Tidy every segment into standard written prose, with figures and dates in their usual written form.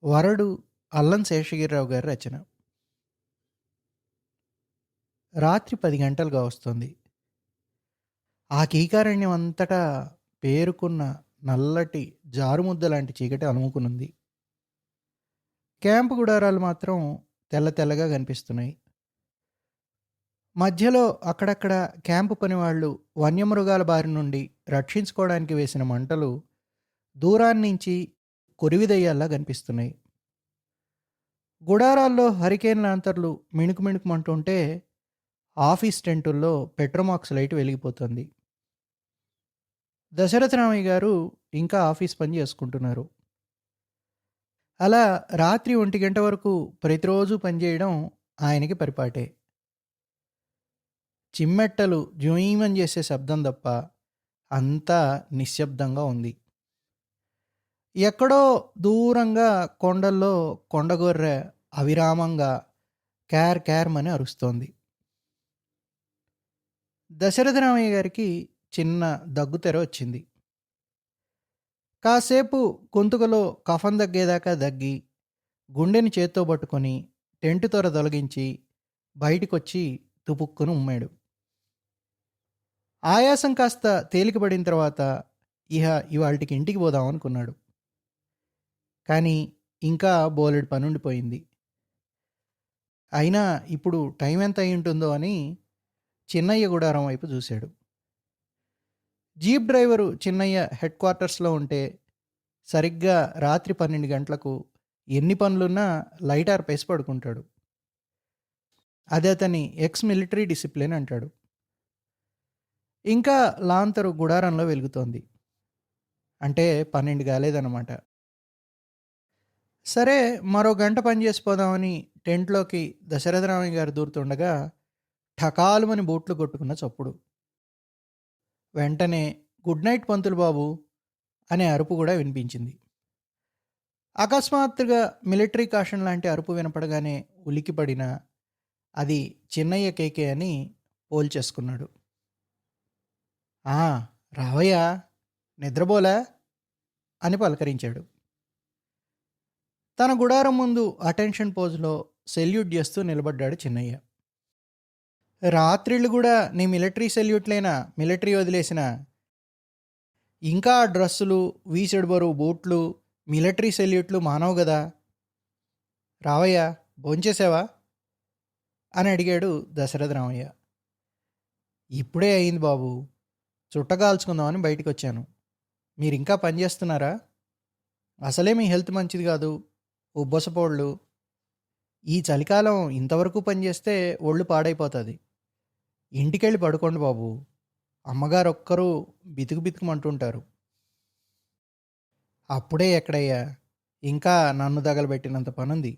వరడు అల్లం శేషగిరిరావు గారి రచన. రాత్రి 10 గంటలుగా వస్తోంది. ఆ కీకారణ్యం అంతటా పేరుకున్న నల్లటి జారుముద్ద లాంటి చీకటి అలుముకునుంది. క్యాంపు గుడారాలు మాత్రం తెల్ల తెల్లగా కనిపిస్తున్నాయి. మధ్యలో అక్కడక్కడ క్యాంపు పనివాళ్ళు వన్యమృగాల బారి నుండి రక్షించుకోవడానికి వేసిన మంటలు దూరాన్నించి కొరివిదయ్యాల్లా కనిపిస్తున్నాయి. గుడారాల్లో హరికేన్ లాంతర్లు మిణుకు మిణుకుమంటుంటే ఆఫీస్ టెంటుల్లో పెట్రోమాక్స్ లైట్ వెలిగిపోతుంది. దశరథ రామయ్య గారు ఇంకా ఆఫీస్ పని చేసుకుంటున్నారు. అలా రాత్రి 1 గంట వరకు ప్రతిరోజు పనిచేయడం ఆయనకి పరిపాటే. చిమ్మెట్టలు జుయీమని చేసే శబ్దం తప్ప అంతా నిశ్శబ్దంగా ఉంది. ఎక్కడో దూరంగా కొండల్లో కొండగొర్రె అవిరామంగా క్యార్ క్యార్మని అరుస్తోంది. దశరథ రామయ్య గారికి చిన్న దగ్గుతెర వచ్చింది. కాసేపు గొంతుకలో కఫం దగ్గేదాకా దగ్గి, గుండెని చేత్తో పట్టుకొని టెంట్ తొర తొలగించి బయటికొచ్చి తుపుక్కున ఉమ్మాడు. ఆయాసం కాస్త తేలికపడిన తర్వాత ఇవాల్టికి ఇంటికి పోదాం అనుకున్నాడు. కానీ ఇంకా బోలెడు పనుండిపోయింది. అయినా ఇప్పుడు టైం ఎంత అయి ఉంటుందో అని చిన్నయ్య గుడారం వైపు చూశాడు. జీప్ డ్రైవరు చిన్నయ్య హెడ్ క్వార్టర్స్లో ఉంటే సరిగ్గా రాత్రి 12 గంటలకు ఎన్ని పనులున్నా లైట్ ఆర్పేసి పడుకుంటాడు. అది అతని ఎక్స్ మిలిటరీ డిసిప్లిన్ అంటాడు. ఇంకా లాంతరు గుడారంలో వెలుగుతోంది. అంటే 12 కాలేదన్నమాట. సరే, మరో గంట పని చేసిపోదామని టెంట్లోకి దశరథరామయ్య గారు దూరుతుండగా ఠకాలుమని బూట్లు కొట్టుకున్న చప్పుడు. వెంటనే గుడ్ నైట్ పంతులు బాబు అనే అరుపు కూడా వినిపించింది. అకస్మాత్తుగా మిలిటరీ కాషన్ లాంటి అరుపు వినపడగానే ఉలికిపడిన అది చిన్నయ్య కేకే అని పోల్చేసుకున్నాడు. రావయ్యా, నిద్రపోలే అని పలకరించాడు. తన గుడారం ముందు అటెన్షన్ పోజ్లో సెల్యూట్ చేస్తూ నిలబడ్డాడు చిన్నయ్య. రాత్రిళ్ళు కూడా నీ మిలిటరీ సెల్యూట్లేనా మిలిటరీ వదిలేసిన? ఇంకా డ్రస్సులు, వీసెడు బరువు బూట్లు, మిలిటరీ సెల్యూట్లు మానవు గదా. రావయ్యా, భోంచేసావా అని అడిగాడు దశరథ రామయ్య. ఇప్పుడే అయింది బాబు, చుట్టగాల్చుకుందామని బయటికి వచ్చాను. మీరు ఇంకా పనిచేస్తున్నారా? అసలే మీ హెల్త్ మంచిది కాదు, ఉబ్బసపోళ్ళు. ఈ చలికాలం ఇంతవరకు పనిచేస్తే ఒళ్ళు పాడైపోతుంది. ఇంటికెళ్ళి పడుకోండి బాబు, అమ్మగారు ఒక్కరూ బితుకు బితుకుమంటుంటారు. అప్పుడే ఎక్కడయ్యా, ఇంకా నన్ను తగలబెట్టినంత పనుంది.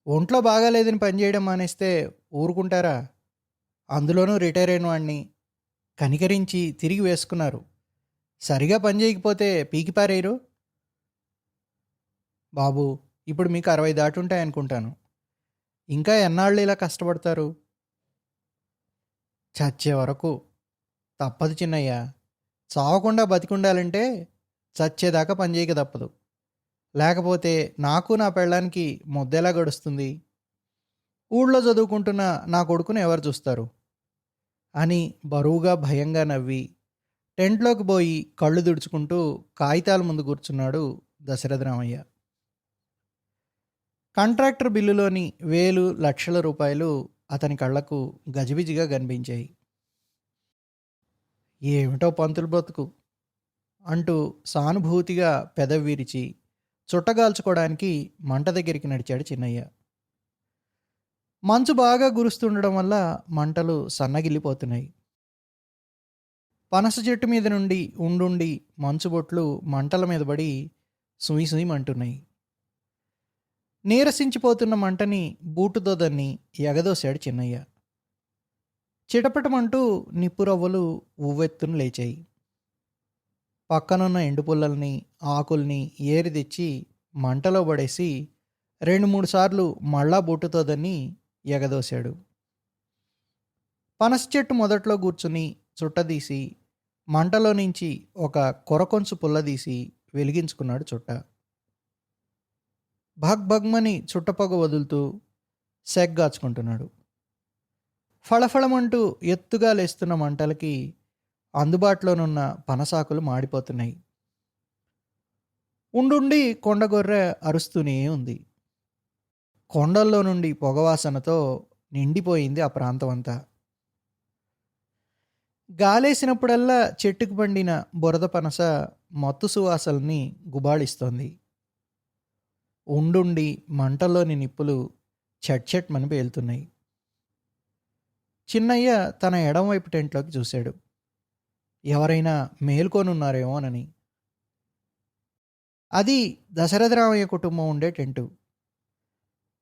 ఒంట్లో బాగాలేదని పనిచేయడం మానేస్తే ఊరుకుంటారా? అందులోనూ రిటైర్ అయిన వాడిని కనికరించి తిరిగి వేసుకున్నారు. సరిగా పని చేయకపోతే పీకిపారేయరు. బాబు, ఇప్పుడు మీకు 60 దాటుంటాయనుకుంటాను. ఇంకా ఎన్నాళ్ళు ఇలా కష్టపడతారు? చచ్చే వరకు. తప్పదు చిన్నయ్య, చావకుండా బతికుండాలంటే చచ్చేదాకా పనిచేయక తప్పదు. లేకపోతే నాకు నా పెళ్ళానికి ముద్దెలా గడుస్తుంది? ఊళ్ళో చదువుకుంటున్న నా కొడుకును ఎవరు చూస్తారు అని బరువుగా భయంగా నవ్వి టెంట్లోకి పోయి కళ్ళు దుడుచుకుంటూ కాగితాల ముందు కూర్చున్నాడు దశరథ రామయ్య. కాంట్రాక్టర్ బిల్లులోని వేలు లక్షల రూపాయలు అతని కళ్లకు గజిబిజిగా కనిపించాయి. ఏమిటో పంతులు బతుకు అంటూ సానుభూతిగా పెదవి విరిచి చుట్టగాల్చుకోవడానికి మంట దగ్గరికి నడిచాడు చిన్నయ్య. మంచు బాగా గురుస్తుండడం వల్ల మంటలు సన్నగిల్లిపోతున్నాయి. పనస చెట్టు మీద నుండి ఉండుండి మంచు బొట్లు మంటల మీద పడి సుయి సుయిమంటున్నాయి. నీరసించిపోతున్న మంటని బూటుతో దన్ని ఎగదోశాడు చిన్నయ్య. చిటపటమంటూ నిప్పురవ్వలు ఉవ్వెత్తున లేచాయి. పక్కనున్న ఎండుపుల్లల్ని ఆకుల్ని ఏరి తెచ్చి మంటలో పడేసి 2-3 సార్లు మళ్ళా బూటుతో దన్ని ఎగదోశాడు. పనస చెట్టు మొదట్లో కూర్చుని చుట్టదీసి మంటలో నుంచి ఒక కొరకొంచు పుల్లదీసి వెలిగించుకున్నాడు చుట్ట. భగ్భగ్మని చుట్టపొగ వదులుతూ సెగ్గాచుకుంటున్నాడు. ఫళఫళమంటూ ఎత్తుగా లేస్తున్న మంటలకి అందుబాటులోనున్న పనసాకులు మాడిపోతున్నాయి. ఉండుండి కొండగొర్రె అరుస్తూనే ఉంది. కొండల్లో నుండి పొగవాసనతో నిండిపోయింది ఆ ప్రాంతమంతా. గాలేసినప్పుడల్లా చెట్టుకు పండిన బురద పనస మత్తు సువాసనల్ని గుబాళిస్తోంది. ఉండుండి మంటల్లోని నిప్పులు చట్చట్మని పేలుతున్నాయి. చిన్నయ్య తన ఎడమవైపు టెంట్లోకి చూశాడు. ఎవరైనా మేల్కొనున్నారేమోనని. అది దశరథరామయ్య కుటుంబం ఉండే టెంటు.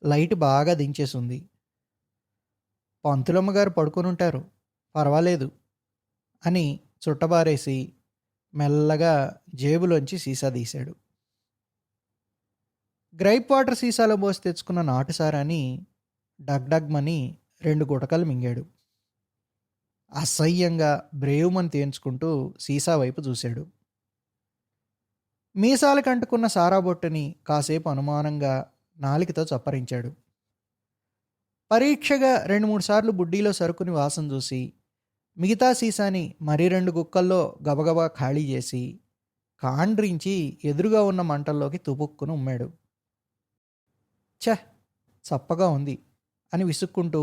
లైట్ బాగా దించేసుంది. పంతులమ్మ గారు పడుకొనుంటారు, పర్వాలేదు అని చుట్టబారేసి మెల్లగా జేబులోంచి సీసా తీశాడు. గ్రైప్ వాటర్ సీసాలో పోసి తెచ్చుకున్న నాటుసారాని డగ్డగ్మని 2 గుటకలు మింగాడు. అసహ్యంగా బ్రేవుమని తేన్చుకుంటూ సీసా వైపు చూశాడు. మీసాలకు అంటుకున్న సారా బొట్టుని కాసేపు అనుమానంగా నాలికతో చప్పరించాడు. పరీక్షగా 2-3 సార్లు బుడ్డీలో సరుకుని వాసన చూసి మిగతా సీసాని మరీ 2 గుక్కల్లో గబగబా ఖాళీ చేసి కాండ్రించి ఎదురుగా ఉన్న మంటల్లోకి తుపుక్కును ఉమ్మాడు. ఛ, చప్పగా ఉంది అని విసుక్కుంటూ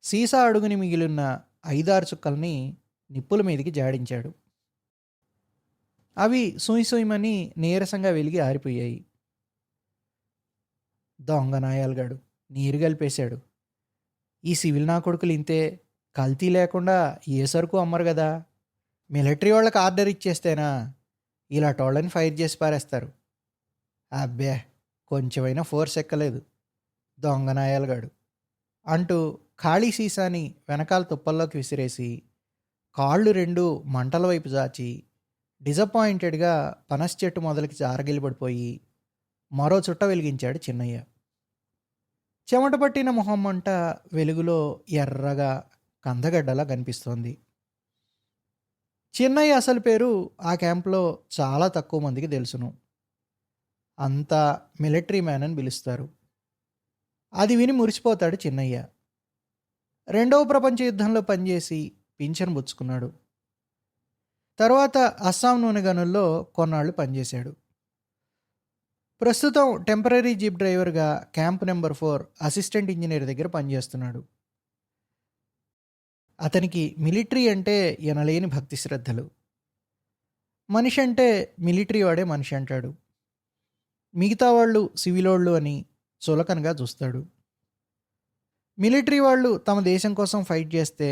సీసా అడుగుని మిగిలిన 5-6 చుక్కల్ని నిప్పుల మీదికి జాడించాడు. అవి సుయ్ నీరసంగా వెలిగి ఆరిపోయాయి. దొంగ నాయాలుగాడు నీరు కలిపేశాడు. ఈ సివిల్ నా కొడుకులు ఇంతే, కల్తీ లేకుండా ఏ సరుకు అమ్మరు కదా. మిలిటరీ వాళ్ళకి ఆర్డర్ ఇచ్చేస్తేనా ఇలాటోళ్ళని ఫైర్ చేసి పారేస్తారు. అబ్బే, కొంచెమైనా ఫోర్స్ ఎక్కలేదు దొంగ నాయాలుగాడు అంటూ ఖాళీ సీసాని వెనకాల తుప్పల్లోకి విసిరేసి కాళ్ళు 2 మంటల వైపు చాచి డిసప్పాయింటెడ్గా పనస చెట్టు మొదలకి జారగిలిపడిపోయి మరో చుట్ట వెలిగించాడు చిన్నయ్య. చెమట పట్టిన మొహం మంట వెలుగులో ఎర్రగా కందగడ్డలా కనిపిస్తోంది. చిన్నయ్య అసలు పేరు ఆ క్యాంప్లో చాలా తక్కువ మందికి తెలుసును. అంతా మిలిటరీ మ్యాన్ అని పిలుస్తారు. అది విని మురిసిపోతాడు చిన్నయ్య. 2వ ప్రపంచ యుద్ధంలో పనిచేసి పింఛను పుచ్చుకున్నాడు. తర్వాత అస్సాం నూనె గనుల్లో కొన్నాళ్ళు పనిచేశాడు. ప్రస్తుతం టెంపరరీ జీప్ డ్రైవర్గా క్యాంప్ నెంబర్ 4 అసిస్టెంట్ ఇంజనీర్ దగ్గర పనిచేస్తున్నాడు. అతనికి మిలిటరీ అంటే ఎనలేని భక్తి శ్రద్ధలు. మనిషి అంటే మిలిటరీ వాడే మనిషి అంటాడు. మిగతా వాళ్ళు సివిలోళ్ళు అని చులకనగా చూస్తాడు. మిలిటరీ వాళ్ళు తమ దేశం కోసం ఫైట్ చేస్తే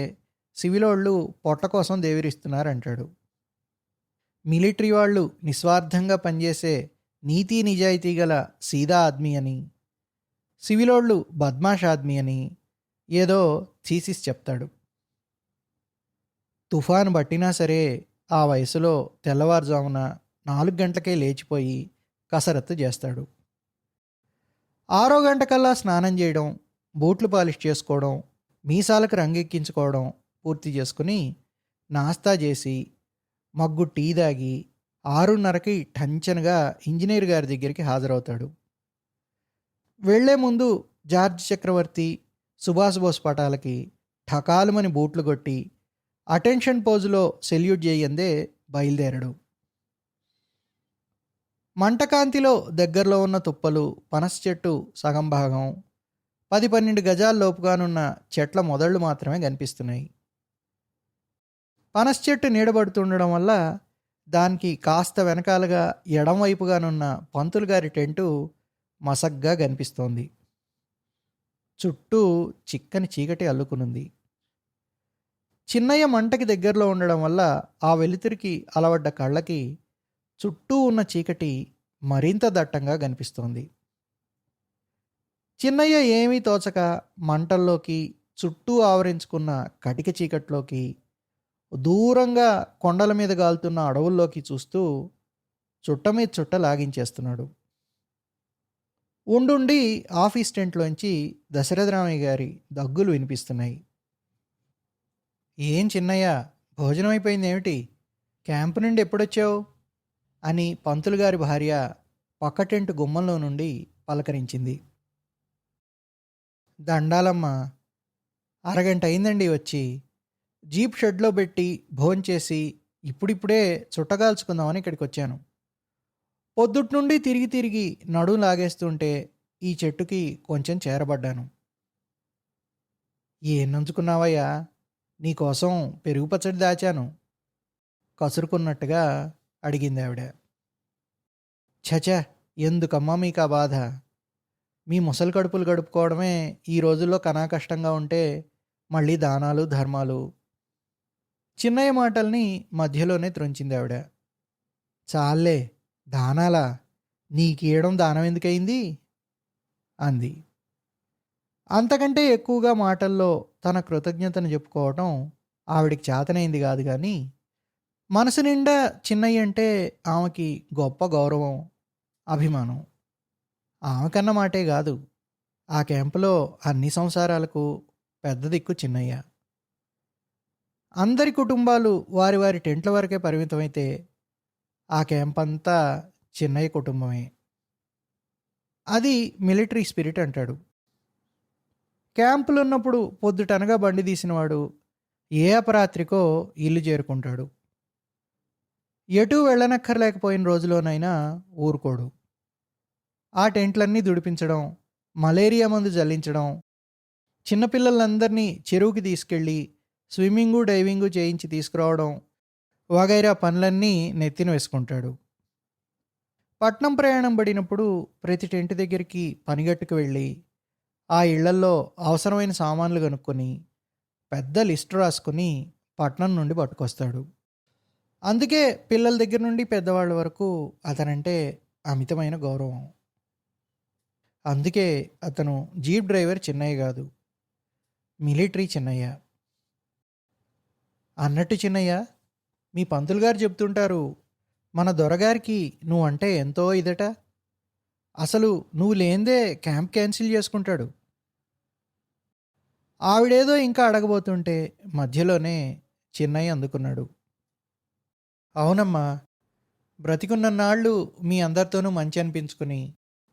సివిలోళ్ళు పొట్ట కోసం దేవిరిస్తున్నారంటాడు. మిలిటరీ వాళ్ళు నిస్వార్థంగా పనిచేసే నీతి నిజాయితీ గల సీదా ఆద్మీ అని, సివిలోళ్ళు బద్మాష్ ఆద్మీ అని ఏదో థీసిస్ చెప్తాడు. తుఫాను పట్టినా సరే ఆ వయసులో తెల్లవారుజామున 4 గంటలకే లేచిపోయి కసరత్తు చేస్తాడు. 6 గంటకల్లా స్నానం చేయడం, బూట్లు పాలిష్ చేసుకోవడం, మీసాలకు రంగెక్కించుకోవడం పూర్తి చేసుకుని నాస్తా చేసి మగ్గు టీ తాగి 6:30కి టంచనగా ఇంజనీర్ గారి దగ్గరికి హాజరవుతాడు. వెళ్లే ముందు జార్జ్ చక్రవర్తి, సుభాష్ బోస్ పటాలకి ఠకాలుమని బూట్లు కొట్టి అటెన్షన్ పోజులో సెల్యూట్ చేయందే బయలుదేరడు. మంటకాంతిలో దగ్గరలో ఉన్న తుప్పలు, పనస చెట్టు సగం భాగం, 10-12 గజాల లోపుగానున్న చెట్ల మొదళ్ళు మాత్రమే కనిపిస్తున్నాయి. పనస చెట్టు నీడబడుతుండడం వల్ల దానికి కాస్త వెనకాలగా ఎడంవైపుగానున్న పంతులు గారి టెంటు మసగ్గా కనిపిస్తోంది. చుట్టూ చిక్కని చీకటి అల్లుకునుంది. చిన్నయ్య మంటకి దగ్గరలో ఉండడం వల్ల ఆ వెలుతురికి అలవడ్డ కళ్ళకి చుట్టూ ఉన్న చీకటి మరింత దట్టంగా కనిపిస్తోంది. చిన్నయ్య ఏమీ తోచక మంటల్లోకి, చుట్టూ ఆవరించుకున్న కటిక చీకట్లోకి, దూరంగా కొండల మీద గాలుతున్న అడవుల్లోకి చూస్తూ చుట్ట మీద చుట్ట లాగించేస్తున్నాడు. ఉండుండి ఆఫీస్ టెంట్లోంచి దశరథరామయ్య గారి దగ్గులు వినిపిస్తున్నాయి. ఏం చిన్నయ్య, భోజనం అయిపోయింది ఏమిటి? క్యాంపు నుండి ఎప్పుడొచ్చావు అని పంతులు గారి భార్య పక్క టెంట్ గుమ్మంలో నుండి పలకరించింది. దండాలమ్మా, అరగంట అయిందండి వచ్చి. జీప్ షెడ్లో పెట్టి భోంచేసి ఇప్పుడిప్పుడే చుట్టగాల్చుకుందామని ఇక్కడికొచ్చాను. పొద్దుట్నుండి తిరిగి తిరిగి నడుం లాగేస్తుంటే ఈ చెట్టుకి కొంచెం చేరబడ్డాను. ఏం నంచుకున్నావయ్యా? నీకోసం పెరుగు పచ్చడి దాచాను కసురుకున్నట్టుగా అడిగిందావిడ. ఛఛ! ఎందుకమ్మా మీకా బాధ? మీ ముసలి కడుపులు గడుపుకోవడమే ఈ రోజుల్లో కష్టంగా ఉంటే మళ్ళీ దానాలు, ధర్మాలు. చిన్నయ్య మాటల్ని మధ్యలోనే త్రొంచిందావిడ. చాల్లే, దానాలా? నీకీయడం దానం ఎందుకయింది? అంది. అంతకంటే ఎక్కువగా మాటల్లో తన కృతజ్ఞతను చెప్పుకోవటం ఆవిడికి చేతనైంది కాదు గాని, మనసు నిండా చిన్నయ్య అంటే ఆమెకి గొప్ప గౌరవం, అభిమానం. ఆమెకన్న మాటే గాదు, ఆ క్యాంపులో అన్ని సంసారాలకు పెద్ద దిక్కు చిన్నయ్య. అందరి కుటుంబాలు వారి వారి టెంట్ల వరకే పరిమితమైతే ఆ క్యాంపంతా చిన్నయ్య కుటుంబమే. అది మిలిటరీ స్పిరిట్ అంటాడు. క్యాంపులున్నప్పుడు పొద్దుటనగా బండి తీసినవాడు ఏ అపరాత్రికో ఇల్లు చేరుకుంటాడు. ఎటూ వెళ్ళనక్కర్లేకపోయిన రోజులోనైనా ఊరుకోడు. ఆ టెంట్లన్నీ దుడిపించడం, మలేరియా మందు జల్లించడం, చిన్నపిల్లలందరినీ చెరువుకి తీసుకెళ్ళి స్విమ్మింగు, డైవింగు చేయించి తీసుకురావడం వగైరా పనులన్నీ నెత్తిన వేసుకుంటాడు. పట్నం ప్రయాణం పడినప్పుడు ప్రతి టెంట్ దగ్గరికి పనిగట్టుకు వెళ్ళి ఆ ఇళ్లల్లో అవసరమైన సామాన్లు కనుక్కొని పెద్ద లిస్ట్ రాసుకుని పట్నం నుండి పట్టుకొస్తాడు. అందుకే పిల్లల దగ్గర నుండి పెద్దవాళ్ళ వరకు అతనంటే అమితమైన గౌరవం. అందుకే అతను జీప్ డ్రైవర్ చిన్నయ్య కాదు, మిలిటరీ చిన్నయ్య. అన్నట్టు చిన్నయ్య, మీ పంతులు గారు చెప్తుంటారు, మన దొరగారికి నువ్వంటే ఎంతో ఇదట. అసలు నువ్వు లేందే క్యాంప్ క్యాన్సిల్ చేసుకుంటాడు. ఆవిడేదో ఇంకా అడగబోతుంటే మధ్యలోనే చిన్నయ్య అందుకున్నాడు. అవునమ్మా, బ్రతికున్నన్నాళ్ళు మీ అందరితోనూ మంచి అనిపించుకుని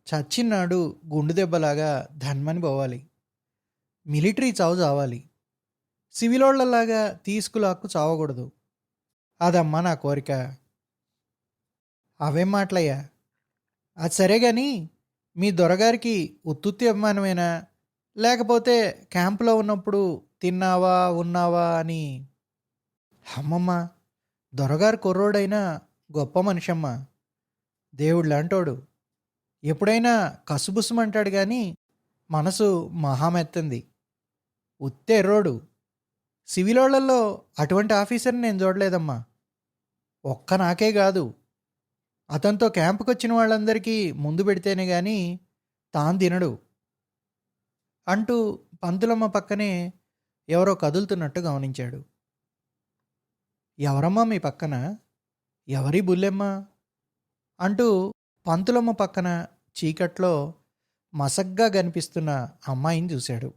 చచ్చిన్నాడు గుండు దెబ్బలాగా ధన్మని పోవాలి. మిలిటరీ చావు చావాలి, సివిలోళ్లలాగా తీసుకులాక్కు చావకూడదు. అదమ్మా నా కోరిక. అవేం మాటలయ్యా? అది సరే గాని మీ దొరగారికి ఉత్తుత్తి అభిమానమేనా, లేకపోతే క్యాంపులో ఉన్నప్పుడు తిన్నావా ఉన్నావా అని? అమ్మమ్మ, దొరగారు కుర్రోడైనా గొప్ప మనిషమ్మ, దేవుళ్ళంటోడు. ఎప్పుడైనా కసుబుసుమంటాడు కానీ మనసు మహామెత్తంది. ఉత్తే ఎర్రోడు. సివిలోళ్లలో అటువంటి ఆఫీసర్ని నేను చూడలేదమ్మా. ఒక్క నాకే కాదు, అతనితో క్యాంపుకొచ్చిన వాళ్ళందరికీ ముందు పెడితేనే కానీ తాను తినడు అంటూ పంతులమ్మ పక్కనే ఎవరో కదులుతున్నట్టు గమనించాడు. ఎవరమ్మా మీ పక్కన? ఎవరి బుల్లెమ్మ? అంటూ పంతులమ్మ పక్కన చీకట్లో మసగ్గా కనిపిస్తున్న అమ్మాయిని చూశాడు.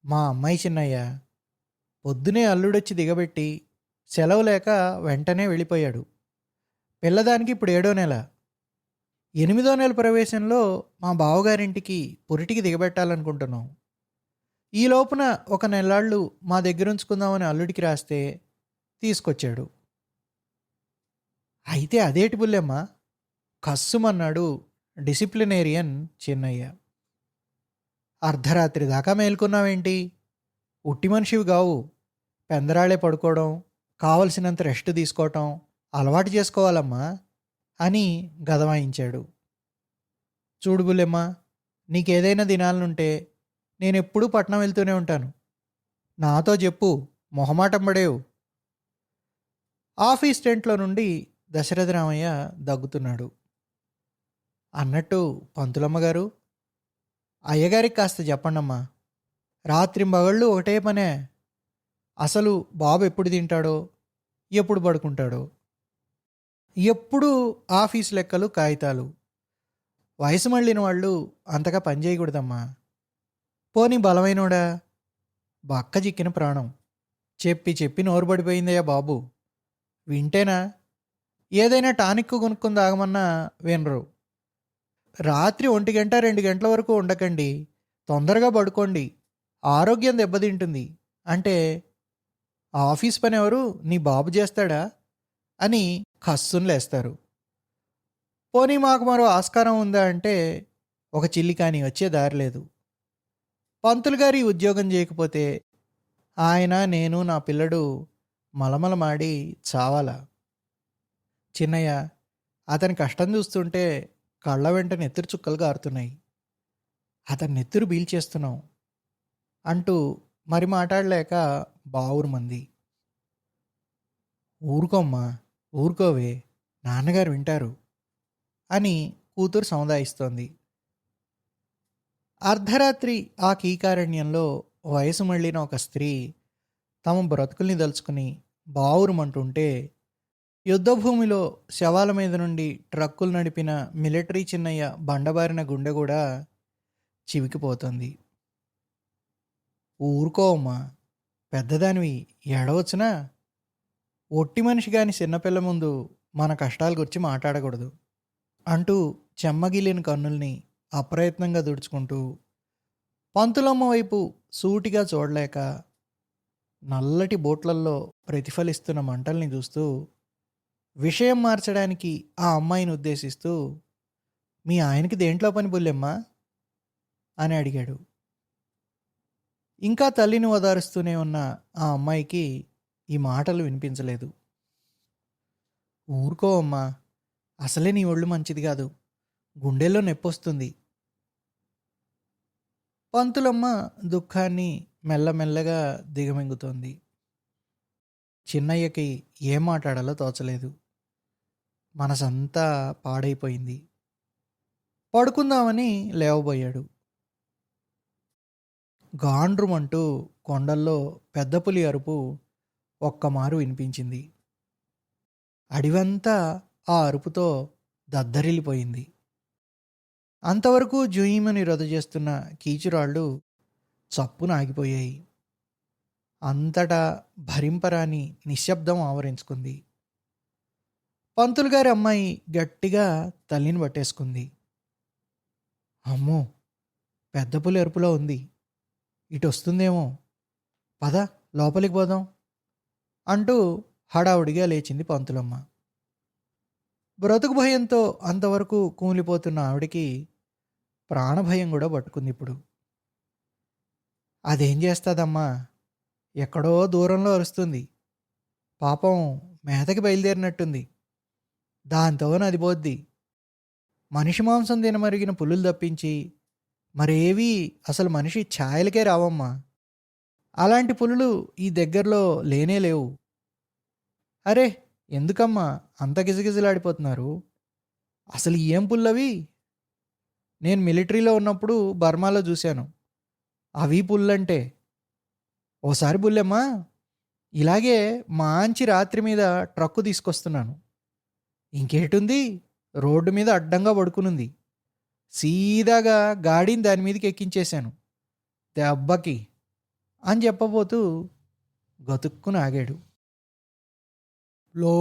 మా అమ్మాయి చిన్నయ్య. పొద్దునే అల్లుడొచ్చి దిగబెట్టి సెలవు లేక వెంటనే వెళ్ళిపోయాడు. పిల్లదానికి ఇప్పుడు 7వ నెల. 8వ నెల ప్రవేశంలో మా బావగారింటికి పురిటికి దిగబెట్టాలనుకుంటున్నాం. ఈ లోపున ఒక నెలాళ్ళు మా దగ్గర ఉంచుకుందామని అల్లుడికి రాస్తే తీసుకొచ్చాడు. అయితే అదేటి బుల్లెమ్మ? కస్సుమన్నాడు డిసిప్లినేరియన్ చిన్నయ్య. అర్ధరాత్రి దాకా మేల్కొన్నావేంటి? ఉట్టి మనిషివి కావు. పెందరాళే పడుకోవడం, కావలసినంత రెస్ట్ తీసుకోవటం అలవాటు చేసుకోవాలమ్మా అని గదవాయించాడు. చూడు బుల్లెమ్మ, నీకేదైనా దినాలనుంటే నేనెప్పుడూ పట్నం వెళ్తూనే ఉంటాను. నాతో చెప్పు, మొహమాటం పడేవు. ఆఫీస్ టెంట్లో నుండి దశరథరామయ్య దగ్గుతున్నాడు. అన్నట్టు పంతులమ్మ గారు, అయ్యగారికి కాస్త చెప్పండమ్మా. రాత్రింబగళ్ళు ఒకటే పనే. అసలు బాబు ఎప్పుడు తింటాడో, ఎప్పుడు పడుకుంటాడో, ఎప్పుడు ఆఫీస్ లెక్కలు, కాగితాలు. వయసు మళ్ళిన వాళ్ళు అంతగా పని చేయకూడదమ్మా. పోనీ బలమైనోడా? బక్క చిక్కిన ప్రాణం. చెప్పి చెప్పి నోరు పడిపోయిందయ్యా బాబు. వింటేనా? ఏదైనా టానిక్ కొనుక్కొని తాగమన్నా వినరు. రాత్రి 1 గంట, 2 గంటల వరకు ఉండకండి. తొందరగా పడుకోండి. ఆరోగ్యం దెబ్బతింటుంది. అంటే, ఆఫీస్ పనెవరు నీ బాబు జేస్తాడా? అని కస్సున లేస్తారు. పోనీ మాకు మరో ఆస్కారం ఉందా అంటే, ఒక చిల్లి కాని వచ్చే దారి లేదు. పంతులు గారు ఈ ఉద్యోగం జేయకపోతే, ఆయన, నేను, నా పిల్లడు మలమలమాడి చావాలా? చిన్నయ్య, అతని కష్టం చూస్తుంటే కళ్ళ వెంట నెత్తురు చుక్కలు గారుతున్నాయి. అతని నెత్తురు పీల్చేస్తున్నాం అంటూ మరి మాటాడలేక బావురుమంది. ఊరుకోమ్మా, ఊరుకోవే, నాన్నగారు వింటారు అని కూతురు సముదాయిస్తోంది. అర్ధరాత్రి ఆ కీకారణ్యంలో వయసు మళ్ళిన ఒక స్త్రీ తమ బ్రతుకుల్ని దలుచుకుని బావురుమంటుంటే, యుద్ధభూమిలో శవాల మీద నుండి ట్రక్కులు నడిపిన మిలిటరీ చిన్నయ్య బండబారిన గుండె కూడా చివికిపోతుంది. ఊరుకోవమ్మా, పెద్దదానివి, ఏడవచ్చునా? ఒట్టి మనిషి గాని చిన్నపిల్ల ముందు మన కష్టాల గురించి మాట్లాడకూడదు అంటూ చెమ్మగిల్లిన కన్నుల్ని అప్రయత్నంగా తుడుచుకుంటూ పంతులమ్మ వైపు సూటిగా చూడలేక నల్లటి బోట్లల్లో ప్రతిఫలిస్తున్న మంటల్ని చూస్తూ విషయం మార్చడానికి ఆ అమ్మాయిని ఉద్దేశిస్తూ, మీ ఆయనకి దేంట్లో పని బుల్లెమ్మా అని అడిగాడు. ఇంకా తల్లిని ఓదారుస్తూనే ఉన్న ఆ అమ్మాయికి ఈ మాటలు వినిపించలేదు. ఊరుకో అమ్మా, అసలే నీ ఒళ్ళు మంచిది కాదు, గుండెల్లో నొప్పొస్తుంది. పంతులమ్మ దుఃఖాన్ని మెల్లమెల్లగా దిగమింగుతోంది. చిన్నయ్యకి ఏం మాట్లాడాలో తోచలేదు. మనసంతా పాడైపోయింది. పడుకుందామని లేవబోయాడు. గాండ్రుమంటూ కొండల్లో పెద్ద పులి అరుపు ఒక్కమారు వినిపించింది. అడివంతా ఆ అరుపుతో దద్దరిల్లిపోయింది. అంతవరకు జుయీమని రొద చేస్తున్న కీచురాళ్ళు చప్పున ఆగిపోయాయి. అంతటా భరింపరాని నిశ్శబ్దం ఆవరించుకుంది. పంతులు గారి అమ్మాయి గట్టిగా తల్లిని పట్టేసుకుంది. అమ్మో, పెద్ద పులి అరుపులో ఉంది, ఇటు వస్తుందేమో, పద లోపలికి పోదాం అంటూ హడావుడిగా లేచింది పంతులమ్మ. బ్రతుకు భయంతో అంతవరకు కూలిపోతున్న ఆవిడికి ప్రాణభయం కూడా పట్టుకుంది ఇప్పుడు. అదేం చేస్తుందమ్మా, ఎక్కడో దూరంలో అరుస్తుంది, పాపం మేతకి బయలుదేరినట్టుంది, దాంతో నది పోద్ది. మనిషి మాంసం తినమరిగిన పులులు తప్పించి మరేవీ అసలు మనిషి ఛాయలకే రావమ్మా. అలాంటి పులులు ఈ దగ్గరలో లేనే లేవు. అరే, ఎందుకమ్మా అంత గిజగిజలాడిపోతున్నారు? అసలు ఏం పుల్లవి? నేను మిలిటరీలో ఉన్నప్పుడు బర్మాలో చూశాను అవి పుల్లంటే. ఓసారి బుల్లెమ్మా, ఇలాగే మంచి రాత్రి మీద ట్రక్కు తీసుకొస్తున్నాను. ఇంకేటుంది, రోడ్డు మీద అడ్డంగా పడుకునుంది. సీదాగా గాడిని దాని మీదకి ఎక్కించేశాను దెబ్బకి అని చెప్పబోతూ గతుక్కున ఆగాడు. లో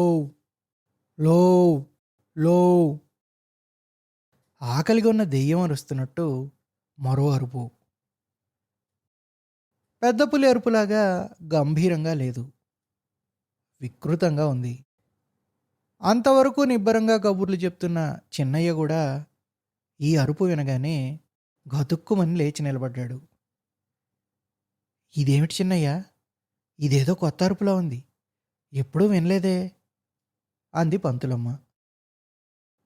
లో లో ఆకలిగా ఉన్న దెయ్యం అరుస్తున్నట్టు మరో అరుపు. పెద్ద పులి అరుపులాగా గంభీరంగా లేదు, వికృతంగా ఉంది. అంతవరకు నిబ్బరంగా కబుర్లు చెప్తున్న చిన్నయ్య కూడా ఈ అరుపు వినగానే గతుక్కుమని లేచి నిలబడ్డాడు. ఇదేమిటి చిన్నయ్య, ఇదేదో కొత్త అరుపులా ఉంది, ఎప్పుడూ వినలేదే అంది పంతులమ్మ.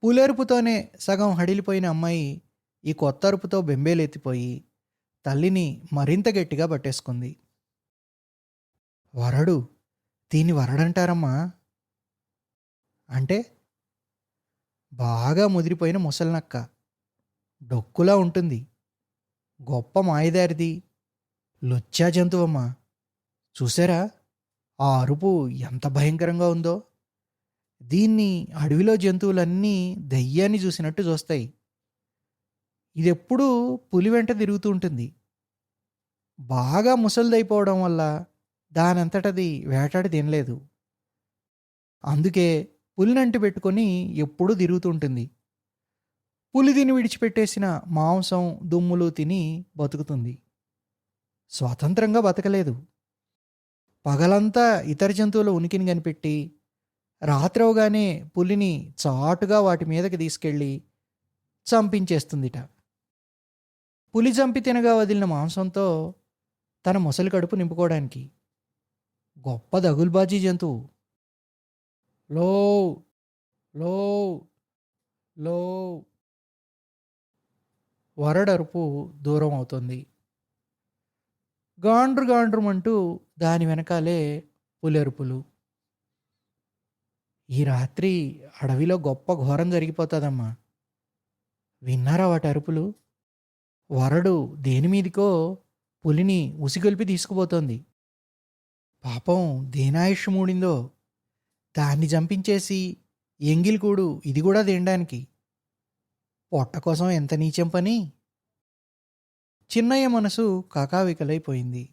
పులెరుపుతోనే సగం హడిలిపోయిన అమ్మాయి ఈ కొత్త అరుపుతో బెంబేలెత్తిపోయి తల్లిని మరింత గట్టిగా పట్టేసుకుంది. వరడు, దీన్ని వరడంటారమ్మా. అంటే బాగా ముదిరిపోయిన ముసలినక్క, డొక్కులా ఉంటుంది, గొప్ప మాయదారిది, లుచ్చా జంతువమ్మా. చూసారా ఆ అరుపు ఎంత భయంకరంగా ఉందో? దీన్ని అడవిలో జంతువులన్నీ దెయ్యాన్ని చూసినట్టు చూస్తాయి. ఇదెప్పుడూ పులి వెంట తిరుగుతూ ఉంటుంది. బాగా ముసలిదైపోవడం వల్ల దానంతటది వేటాడి తినలేదు. అందుకే పులినంటి పెట్టుకొని ఎప్పుడూ తిరుగుతుంటుంది. పులి తిని విడిచిపెట్టేసిన మాంసం, దుమ్ములు తిని బతుకుతుంది. స్వతంత్రంగా బతకలేదు. పగలంతా ఇతర జంతువుల ఉనికిని కనిపెట్టి, రాత్రవగానే పులిని చాటుగా వాటి మీదకి తీసుకెళ్ళి చంపించేస్తుందిట. పులి చంపి తినగా వదిలిన మాంసంతో తన మొసలి కడుపు నింపుకోవడానికి. గొప్ప దగుల్బాజీ జంతువు. లో లో లో వరడరుపు దూరం అవుతుంది. గాండ్రు గాండ్రుమంటూ దాని వెనకాలే పులెరుపులు. ఈ రాత్రి అడవిలో గొప్ప ఘోరం జరిగిపోతుందమ్మా. విన్నారా వాటి అరుపులు? వరడు దేని మీదికో పులిని ఉసిగొల్పి తీసుకుపోతోంది. పాపం దేనాయుష్ మూడిందో, దాన్ని చంపించేసి ఎంగిలికూడు ఇది కూడా తినడానికి. పొట్ట కోసం ఎంత నీచం పని. చిన్నయ్య మనసు కకావికలైపోయింది.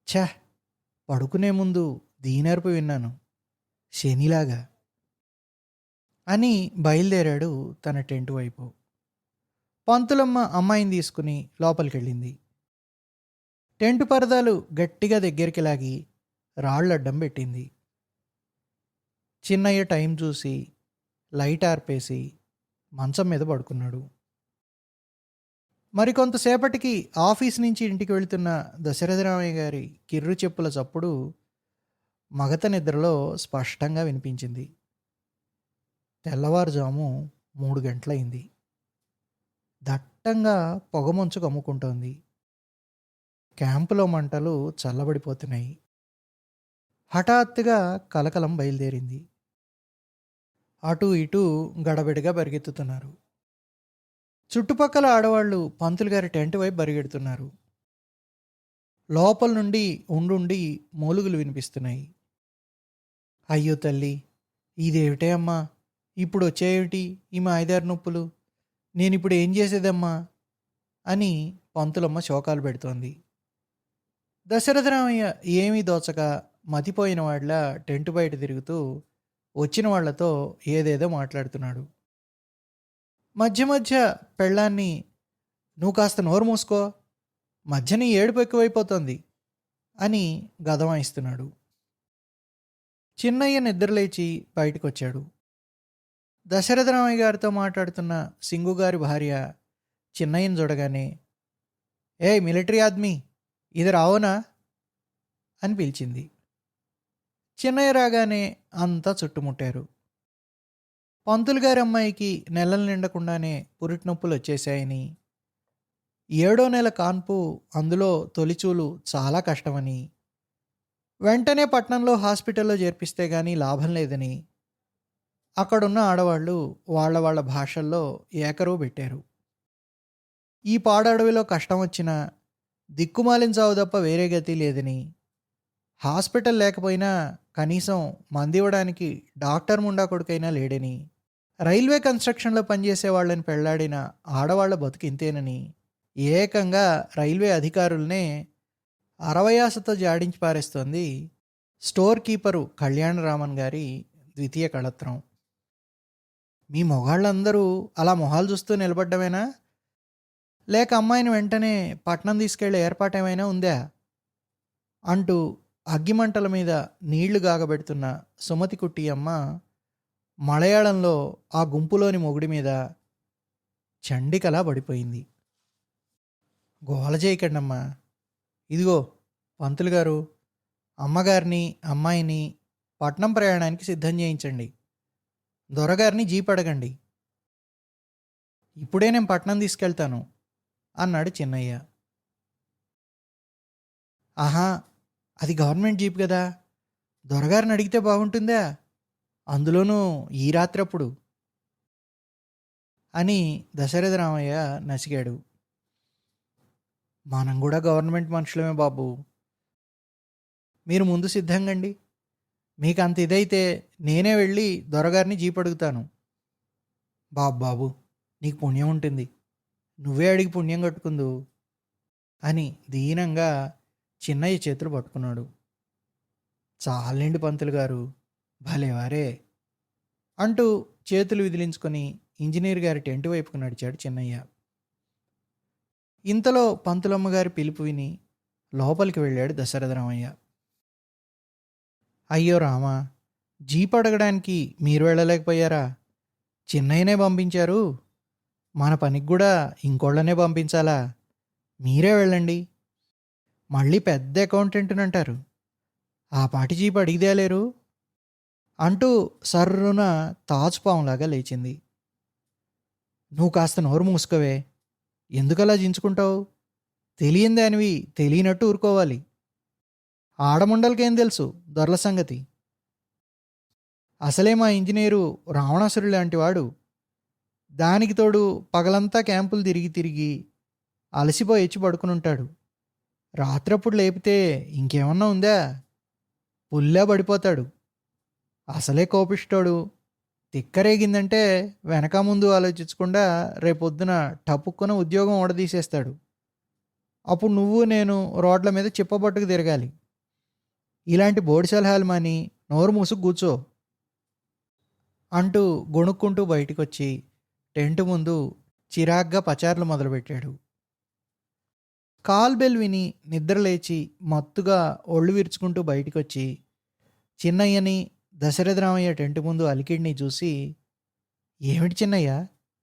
ఛ, పడుకునే ముందు దీనరుపు విన్నాను, శనిలాగా అని బయలుదేరాడు తన టెంటు వైపు. పంతులమ్మ అమ్మాయిని తీసుకుని లోపలికెళ్ళింది. టెంటు పరదాలు గట్టిగా దగ్గరికి లాగి రాళ్ళడ్డం పెట్టింది. చిన్నయ్య టైం చూసి లైట్ ఆర్పేసి మంచం మీద పడుకున్నాడు. మరికొంతసేపటికి ఆఫీస్ నుంచి ఇంటికి వెళుతున్న దశరథరామయ్య గారి కిర్రు చెప్పుల చప్పుడు మగత నిద్రలో స్పష్టంగా వినిపించింది. తెల్లవారుజాము 3 గంటలైంది. దట్టంగా పొగమంచు కమ్ముకుంటోంది. క్యాంపులో మంటలు చల్లబడిపోతున్నాయి. హఠాత్తుగా కలకలం బయలుదేరింది. అటూ ఇటూ గడబిడగా పరిగెత్తుతున్నారు. చుట్టుపక్కల ఆడవాళ్ళు పంతులు గారి టెంట్ వైపు పరిగెడుతున్నారు. లోపల నుండి ఉండుండి మూలుగులు వినిపిస్తున్నాయి. అయ్యో తల్లి, ఇదేమిటే అమ్మా, ఇప్పుడు వచ్చేయేమిటి ఈ మా 5-6 నొప్పులు, నేనిప్పుడు ఏం చేసేదమ్మా అని పంతులమ్మ శోకాలు పెడుతోంది. దశరథరామయ్య ఏమీ దోచక మతిపోయిన వాళ్ళ టెంటు బయట తిరుగుతూ వచ్చిన వాళ్లతో ఏదేదో మాట్లాడుతున్నాడు. మధ్య మధ్య పెళ్ళాన్ని, నువ్వు కాస్త నోరు మూసుకో, మధ్యని ఏడుపు ఎక్కువైపోతుంది అని గదమాయిస్తున్నాడు. చిన్నయ్య నిద్రలేచి బయటకొచ్చాడు. దశరథరామయ్య గారితో మాట్లాడుతున్న సింగుగారి భార్య చిన్నయ్యను చూడగానే, ఏ మిలిటరీ ఆద్మీ, ఇది రావునా అని పిలిచింది. చిన్నయ్య రాగానే అంతా చుట్టుముట్టారు. పంతులు గారి అమ్మాయికి నెలలు నిండకుండానే పురిటి నొప్పులు వచ్చేసాయని, 7వ నెల కాన్పు, అందులో తొలిచూలు చాలా కష్టమని, వెంటనే పట్నంలో హాస్పిటల్లో చేర్పిస్తే కానీ లాభం లేదని అక్కడున్న ఆడవాళ్ళు వాళ్ళ వాళ్ళ భాషల్లో ఏకరువు పెట్టారు. ఈ పాడడవిలో కష్టం వచ్చినా దిక్కుమాలిన చావు తప్ప వేరే గతి లేదని, హాస్పిటల్ లేకపోయినా కనీసం మందివ్వడానికి డాక్టర్ ముండా కొడుకైనా లేడని, రైల్వే కన్స్ట్రక్షన్లో పనిచేసే వాళ్ళని పెళ్లాడిన ఆడవాళ్ల బతుకింతేనని ఏకంగా రైల్వే అధికారులనే అరవయాసతో జాడించి పారేస్తోంది స్టోర్ కీపరు కళ్యాణరామన్ గారి ద్వితీయ కళత్రం. మీ మొగాళ్ళందరూ అలా మొహాలు చూస్తూ నిలబడ్డమేనా, లేక అమ్మాయిని వెంటనే పట్నం తీసుకెళ్లే ఏర్పాటేమైనా ఉందా అంటూ అగ్గిమంటల మీద నీళ్లు గాగబెడుతున్న సుమతి కుట్టి అమ్మ మలయాళంలో ఆ గుంపులోని మొగుడి మీద చండికలా పడిపోయింది. గోల చేయకండమ్మా, ఇదిగో పంతులు గారు, అమ్మగారిని అమ్మాయిని పట్నం ప్రయాణానికి సిద్ధం చేయించండి, దొరగారిని జీప్ అడగండి, ఇప్పుడే నేను పట్నం తీసుకెళ్తాను అన్నాడు చిన్నయ్య. ఆహా, అది గవర్నమెంట్ జీప్ కదా, దొరగారిని అడిగితే బాగుంటుందా, అందులోనూ ఈ రాత్రప్పుడు అని దశరథరామయ్య నసిగాడు. మనం కూడా గవర్నమెంట్ మనుషులమే బాబు, మీరు ముందు సిద్ధంగండి, మీకు అంత ఇదైతే నేనే వెళ్ళి దొరగారిని జీప్ అడుగుతాను. బాబు, నీకు పుణ్యం ఉంటుంది, నువ్వే అడిగి పుణ్యం కట్టుకుందు అని దీనంగా చిన్నయ్య చేతులు పట్టుకున్నాడు. చాలండి పంతులు గారు, భలేవారే అంటూ చేతులు విదిలించుకొని ఇంజినీర్ గారి టెంట్ వైపుకు నడిచాడు చిన్నయ్య. ఇంతలో పంతులమ్మ గారి పిలుపు విని లోపలికి వెళ్ళాడు దశరథరామయ్య. అయ్యో రామా! జీప్ అడగడానికి మీరు వెళ్ళలేకపోయారా? చిన్నయ్యనే పంపించారు. మన పనికి కూడా ఇంకోళ్ళనే పంపించాలా? మీరే వెళ్ళండి. మళ్ళీ పెద్ద అకౌంటెంట్‌నంటారు. ఆ పాటి జీప్ అడిగితేలేరు అంటూ సర్రున తాచుపాములాగా లేచింది. నువ్వు కాస్త నోరు మూసుకోవే. ఎందుకలా జించుకుంటావు? తెలియని దానివి తెలియనట్టు ఊరుకోవాలి. ఆడముండలకేం తెలుసు దొరల సంగతి. అసలే మా ఇంజనీరు రావణాసురుడు లాంటివాడు. దానికి తోడు పగలంతా క్యాంపులు తిరిగి తిరిగి అలసిపోయి ఎచ్చి పడుకునుంటాడు. రాత్రప్పుడు లేపితే ఇంకేమన్నా ఉందా? పుల్లా పడిపోతాడు. అసలే కోపిష్టోడు. తిక్కరేగిందంటే వెనక ముందు ఆలోచించకుండా రేపొద్దున టపుక్కున ఉద్యోగం ఊడదీసేస్తాడు. అప్పుడు నువ్వు నేను రోడ్ల మీద చిప్పబట్టుకు తిరగాలి. ఇలాంటి బోడి సలహాలు మాని నోరు మూసుకు కూర్చో అంటూ గొణుక్కుంటూ బయటికొచ్చి టెంట్ ముందు చిరాగ్గా పచార్లు మొదలుపెట్టాడు. కాల్ బెల్ విని నిద్రలేచి మత్తుగా ఒళ్ళు విరుచుకుంటూ బయటికొచ్చి చిన్నయ్యని దశరథరామయ్య టెంట్ ముందు అలికిడిని చూసి, ఏమిటి చిన్నయ్య,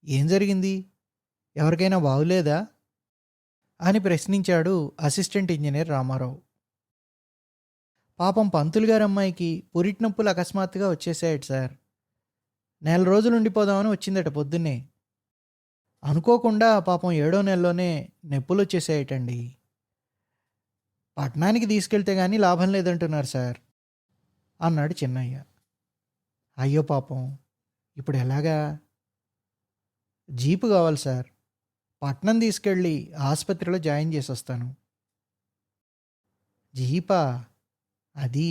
ఏం జరిగింది? ఎవరికైనా బాగులేదా అని ప్రశ్నించాడు అసిస్టెంట్ ఇంజనీర్ రామారావు. పాపం పంతులు గారి అమ్మాయికి పురిటి నొప్పులు అకస్మాత్తుగా వచ్చేసాయట సార్. నెల రోజులు ఉండిపోదామని వచ్చిందట పొద్దున్నే. అనుకోకుండా పాపం 7వ నెలలోనే నొప్పులు వచ్చేసాయటండి. పట్నానికి తీసుకెళ్తే గానీ లాభం లేదంటున్నారు సార్ అన్నాడు చిన్నయ్య. అయ్యో పాపం, ఇప్పుడు ఎలాగా? జీపు కావాలి సార్. పట్నం తీసుకెళ్ళి ఆసుపత్రిలో జాయిన్ చేసొస్తాను. జీపా? అది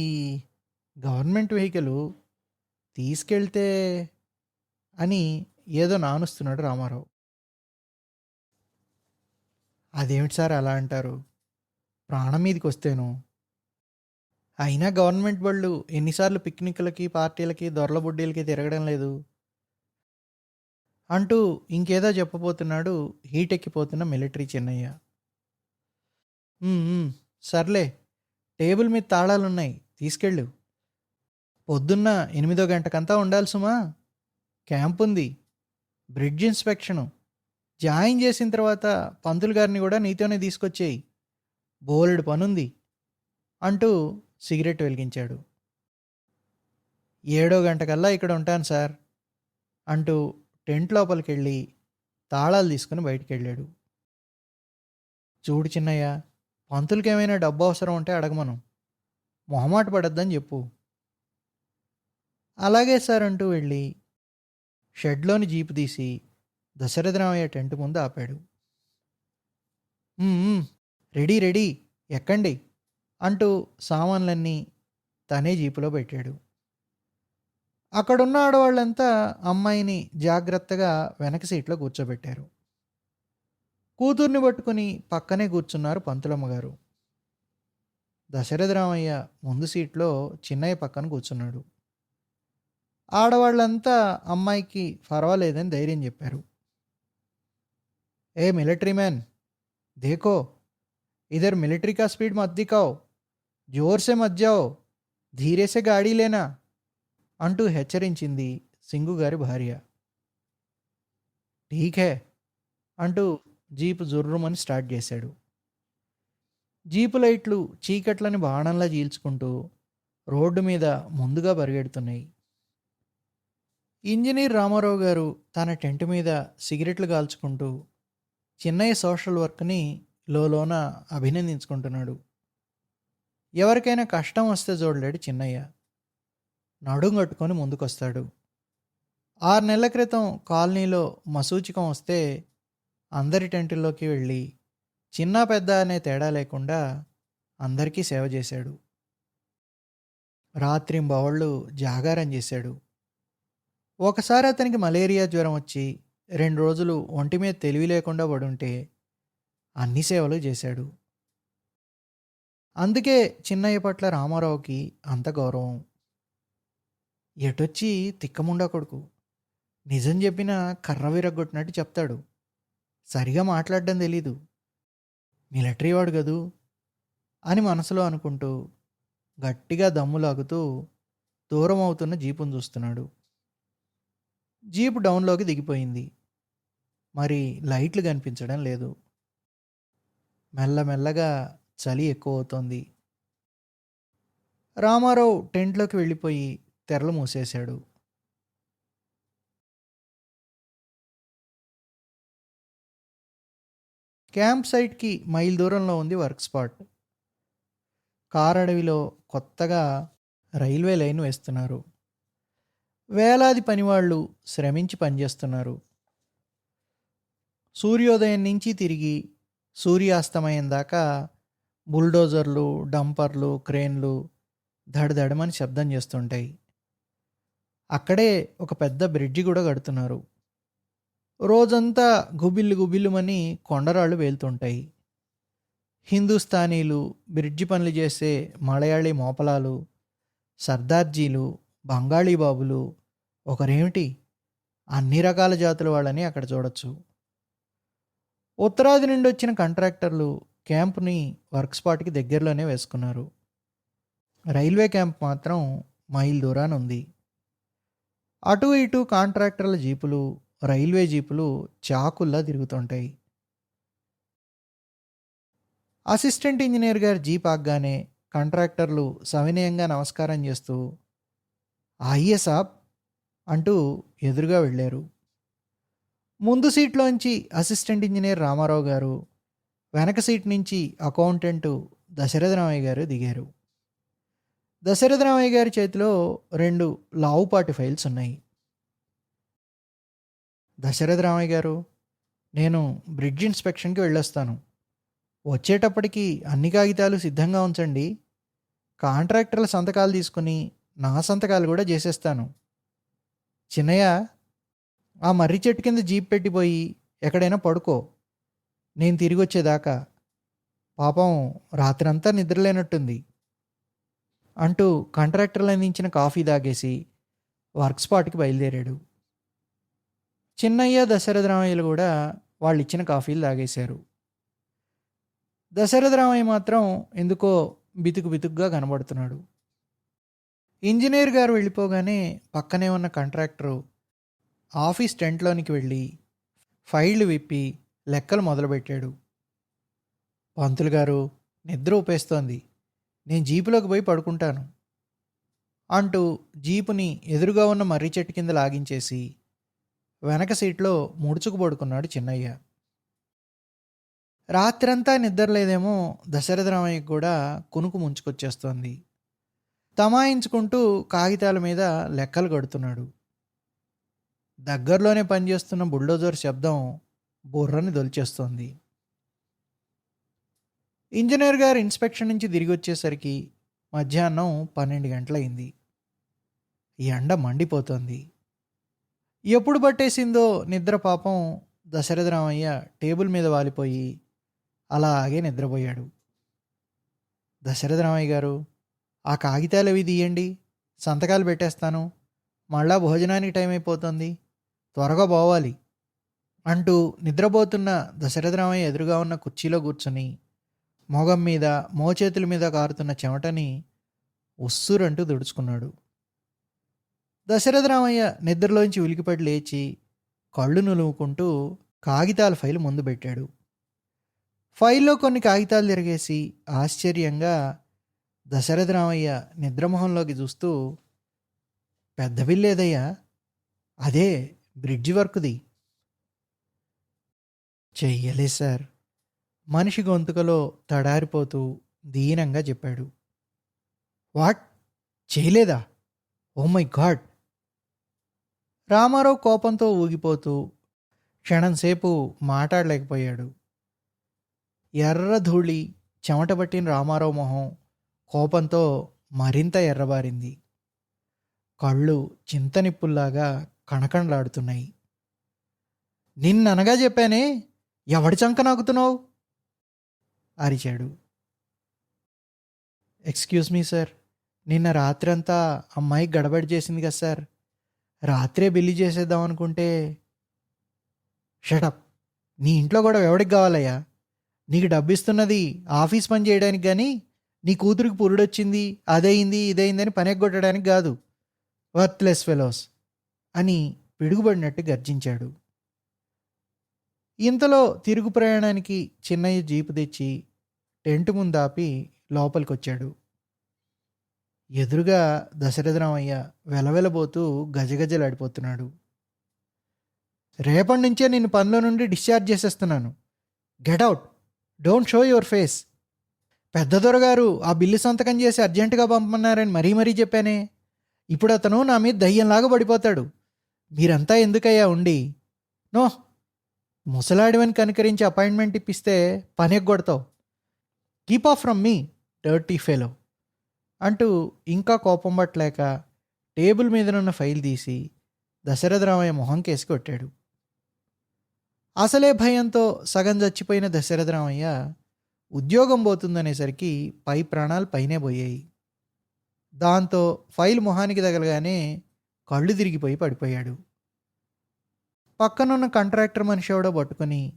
గవర్నమెంట్ వెహికలు. తీసుకెళ్తే అని ఏదో నానుస్తున్నాడు రామారావు. అదేమిటి సార్ అలా అంటారు? ప్రాణం మీదకి వస్తేను. అయినా గవర్నమెంట్ బళ్ళు ఎన్నిసార్లు పిక్నిక్లకి, పార్టీలకి, దొరల బుడ్డీలకి తిరగడం లేదు అంటూ ఇంకేదో చెప్పబోతున్నాడు హీటెక్కిపోతున్న మిలిటరీ చిన్నయ్య. "ఉమ్, ఉమ్, సర్లే, టేబుల్ మీద తాళాలున్నాయి, తీసుకెళ్ళు. పొద్దున్న 8వ గంటకంతా ఉండాలి సుమా. క్యాంప్ ఉంది, బ్రిడ్జ్ ఇన్స్పెక్షను. జాయిన్ చేసిన తర్వాత పంతులు గారిని కూడా నీతోనే తీసుకొచ్చేయి. బోలెడు పనుంది" అంటూ సిగరెట్ వెలిగించాడు. 7వ గంటకల్లా ఇక్కడ ఉంటాను సార్ అంటూ టెంట్ లోపలికెళ్ళి తాళాలు తీసుకుని బయటికెళ్ళాడు. చూడు చిన్నయ్య, పంతులకేమైనా డబ్బు అవసరం ఉంటే అడగమను. మొహమాట పడొద్దని చెప్పు. అలాగే సార్ అంటూ వెళ్ళి షెడ్లోని జీపు తీసి దశరథరామయ్య టెంట్ ముందు ఆపాడు. "ఉమ్, ఉమ్, రెడీ రెడీ, ఎక్కండి" అంటూ సామాన్లన్నీ తనే జీపులో పెట్టాడు. అక్కడున్న ఆడవాళ్ళంతా అమ్మాయిని జాగ్రత్తగా వెనక సీట్లో కూర్చోబెట్టారు. కూతుర్ని పట్టుకుని పక్కనే కూర్చున్నారు పంతులమ్మగారు. దశరథరామయ్య ముందు సీట్లో చిన్నయ్య పక్కన కూర్చున్నాడు. ఆడవాళ్ళంతా అమ్మాయికి పర్వాలేదని ధైర్యం చెప్పారు. "ఏ మిలిటరీ మ్యాన్, దేఖో, ఇధర్ మిలిటరీ కా స్పీడ్ మత్ దిఖాओ, జోర్ సే మత్ జాओ, ధీరే సే గాడీ లేనా" అంటూ హెచ్చరించింది సింగుగారి భార్య. "ఠీక్ హై" అంటూ జీపు జుర్రుమని స్టార్ట్ చేశాడు. జీపు లైట్లు చీకట్లని బాణంలా చీల్చుకుంటూ రోడ్డు మీద ముందుగా పరిగెడుతున్నాయి. ఇంజనీర్ రామారావు గారు తన టెంట్ మీద సిగరెట్లు కాల్చుకుంటూ చిన్నయ్య సోషల్ వర్క్ని లోలోన అభినందించుకుంటున్నాడు. ఎవరికైనా కష్టం వస్తే చూడలేడు చిన్నయ్య. నడుం కట్టుకొని ముందుకొస్తాడు. 6 నెలల క్రితం కాలనీలో మసూచికం వస్తే అందరి టెంటుల్లోకి వెళ్ళి చిన్న పెద్ద అనే తేడా లేకుండా అందరికీ సేవ చేశాడు. రాత్రింబవళ్ళు జాగారం చేశాడు. ఒకసారి అతనికి మలేరియా జ్వరం వచ్చి 2 రోజులు ఒంటి మీద తెలివి లేకుండా పడుంటే అన్ని సేవలు చేశాడు. అందుకే చిన్నయ్య పట్ల రామారావుకి అంత గౌరవం. ఎటొచ్చి తిక్కముండా కొడుకు, నిజం చెప్పినా కర్ర విరగ్గొట్టినట్టు చెప్తాడు. సరిగా మాట్లాడడం తెలీదు. మిలిటరీ వాడు గదూ అని మనసులో అనుకుంటూ గట్టిగా దమ్ము లాగుతూ దూరం అవుతున్న జీపును చూస్తున్నాడు. జీప్ డౌన్‌లోకి దిగిపోయింది. మరి లైట్లు కనిపించడం లేదు. మెల్లమెల్లగా చలి ఎక్కువవుతోంది. రామారావు టెంట్‌లోకి వెళ్ళిపోయి తెరలు మూసేశాడు. క్యాంప్ సైట్‌కి మైల్ దూరంలో ఉంది వర్క్ స్పాట్. కారడవిలో కొత్తగా రైల్వే లైన్ వేస్తున్నారు. వేలాది పనివాళ్ళు శ్రమించి పనిచేస్తున్నారు. సూర్యోదయం నుంచి తిరిగి సూర్యాస్తమయం దాకా బుల్డోజర్లు, డంపర్లు, క్రేన్లు దడదడమని శబ్దం చేస్తుంటాయి. అక్కడే ఒక పెద్ద బ్రిడ్జి కూడా కడుతున్నారు. రోజంతా గుబిల్లు గుబిల్లుమని కొండరాళ్ళు వేలుతుంటాయి. హిందుస్థానీలు, బ్రిడ్జి పనులు చేసే మలయాళీ మోపలాలు, సర్దార్జీలు, బంగాళీ బాబులు, ఒకరేమిటి అన్ని రకాల జాతుల వాళ్ళని అక్కడ చూడొచ్చు. ఉత్తరాది నుండి వచ్చిన కాంట్రాక్టర్లు క్యాంప్ని వర్క్ స్పాట్కి దగ్గరలోనే వేసుకున్నారు. రైల్వే క్యాంప్ మాత్రం మైల్ దూరాన ఉంది. అటు ఇటు కాంట్రాక్టర్ల జీపులు, రైల్వే జీపులు చాకుల్లా తిరుగుతుంటాయి. అసిస్టెంట్ ఇంజనీర్ గారి జీప్ ఆగ్గానే కాంట్రాక్టర్లు సవినయంగా నమస్కారం చేస్తూ ఆయియే సాబ్ అంటూ ఎదురుగా వెళ్ళారు. ముందు సీట్లోంచి అసిస్టెంట్ ఇంజనీర్ రామారావు గారు, వెనక సీట్ నుంచి అకౌంటెంటు దశరథరామయ్య గారు దిగారు. దశరథరామయ్య గారి చేతిలో 2 లావుపాటి ఫైల్స్ ఉన్నాయి. దశరథరామయ్య గారు, నేను బ్రిడ్జ్ ఇన్స్పెక్షన్కి వెళ్ళొస్తాను. వచ్చేటప్పటికి అన్ని కాగితాలు సిద్ధంగా ఉంచండి. కాంట్రాక్టర్ల సంతకాలు తీసుకుని నా సంతకాలు కూడా చేసేస్తాను. చిన్నయ్య, ఆ మర్రి చెట్టు కింద జీప్ పెట్టిపోయి ఎక్కడైనా పడుకో, నేను తిరిగి వచ్చేదాకా. పాపం రాత్రంతా నిద్రలేనట్టుంది అంటూ కాంట్రాక్టర్లు అందించిన కాఫీ తాగేసి వర్క్ స్పాట్కి బయలుదేరాడు. చిన్నయ్య, దశరథరామయ్యలు కూడా వాళ్ళు ఇచ్చిన కాఫీలు తాగేశారు. దశరథరామయ్య మాత్రం ఎందుకో బితుకు బితుకుగా కనబడుతున్నాడు. ఇంజనీర్ గారు వెళ్ళిపోగానే పక్కనే ఉన్న కాంట్రాక్టరు ఆఫీస్ టెంట్లోనికి వెళ్ళి ఫైళ్లు విప్పి లెక్కలు మొదలుపెట్టాడు. పంతులు గారు, నిద్ర ఊపేస్తోంది, నేను జీపులోకి పోయి పడుకుంటాను అంటూ జీపుని ఎదురుగా ఉన్న మర్రి చెట్టు కింద లాగించేసి వెనక సీట్లో ముడుచుకు పడుకున్నాడు చిన్నయ్య. రాత్రంతా నిద్రలేదేమో దశరథరామయ్యకు కూడా కునుకు ముంచుకొచ్చేస్తోంది. తమాయించుకుంటూ కాగితాల మీద లెక్కలు కడుతున్నాడు. దగ్గరలోనే పనిచేస్తున్న బుల్డోజర్ శబ్దం బుర్రని దొలిచేస్తోంది. ఇంజనీర్ గారు ఇన్స్పెక్షన్ నుంచి తిరిగి వచ్చేసరికి మధ్యాహ్నం 12 గంటలయింది. ఎండ మండిపోతోంది. ఎప్పుడు పట్టేసిందో నిద్ర పాపం దశరథరామయ్య టేబుల్ మీద వాలిపోయి అలాగే నిద్రపోయాడు. దశరథరామయ్య గారు, ఆ కాగితాలు అవి తీయండి, సంతకాలు పెట్టేస్తాను, మళ్ళా భోజనానికి టైం అయిపోతుంది, త్వరగా పోవాలి అంటూ నిద్రపోతున్న దశరథరామయ్య ఎదురుగా ఉన్న కుర్చీలో కూర్చుని మొగం మీద మోచేతుల మీద కారుతున్న చెమటని ఉస్సురంటూ తుడుచుకున్నాడు. దశరథరామయ్య నిద్రలోంచి ఉలికిపడి లేచి కళ్ళు నులువుకుంటూ కాగితాల ఫైలు ముందు పెట్టాడు. ఫైల్లో కొన్ని కాగితాలు తిరిగేసి ఆశ్చర్యంగా దశరథరామయ్య నిద్రమొహంలోకి చూస్తూ, పెద్ద బిల్లేదయ్యా, అదే బ్రిడ్జి వర్క్ది. చెయ్యలే సార్, మనిషి గొంతుకలో తడారిపోతూ దీనంగా చెప్పాడు. వాట్, చేయలేదా? Oh my God! రామారావు కోపంతో ఊగిపోతూ క్షణంసేపు మాట్లాడలేకపోయాడు. ఎర్ర ధూళి చెమటబట్టిన రామారావు మొహం కోపంతో మరింత ఎర్రబారింది. కళ్ళు చింతనిప్పుల్లాగా కణకణలాడుతున్నాయి. నిన్ననగా చెప్పానే, ఎవడి చంక నాకుతున్నావు అరిచాడు. ఎక్స్క్యూజ్ మీ సార్, నిన్న రాత్రంతా అమ్మాయి గడబడి చేసింది కదా సార్, రాత్రే బిల్లు చేసేద్దాం అనుకుంటే షటప్. నీ ఇంట్లో గొడవ ఎవడికి గావాలయ్యా? నీకు డబ్బిస్తున్నది ఆఫీస్ పని చేయడానికి గానీ, నీ కూతురికి పురుడొచ్చింది, అదయింది, ఇదయిందని పనెగ్గొట్టడానికి గాదు. వర్త్‌లెస్ ఫెలోస్ అని పిడుగుపడినట్టు గర్జించాడు. ఇంతలో తిరుగు ప్రయాణానికి చిన్నయ్య జీపు తెచ్చి టెంట్ ముందాపి లోపలికొచ్చాడు. ఎదురుగా దశరథరామయ్య వెలవెలబోతూ గజగజలాడిపోతున్నాడు. రేపటి నుంచే నిన్ను పనిలో నుండి డిశ్చార్జ్ చేసేస్తున్నాను. Get out. Don't show your face. పెద్ద దొరగారు ఆ బిల్లు సంతకం చేసి అర్జెంటుగా పంపమన్నారని మరీ మరీ చెప్పానే. ఇప్పుడు అతను నా మీద దయ్యంలాగా పడిపోతాడు. మీరంతా ఎందుకయ్యా ఉండి? నో, ముసలాడివని కనుకరించి అపాయింట్మెంట్ ఇప్పిస్తే పనెగ్గొడతావు. Keep off from me, dirty fellow అంటూ ఇంకా కోపం పట్టలేక టేబుల్ మీదనున్న ఫైల్ తీసి దశరథరామయ్య మొహం కేసి కొట్టాడు. అసలే భయంతో సగం చచ్చిపోయిన దశరథరామయ్య ఉద్యోగం పోతుందనేసరికి పై ప్రాణాలు పైనే పోయాయి. దాంతో ఫైల్ మొహానికి తగలగానే కళ్ళు తిరిగిపోయి పడిపోయాడు. పక్కనున్న కాంట్రాక్టర్ మనిషి ఎవడో పట్టుకొని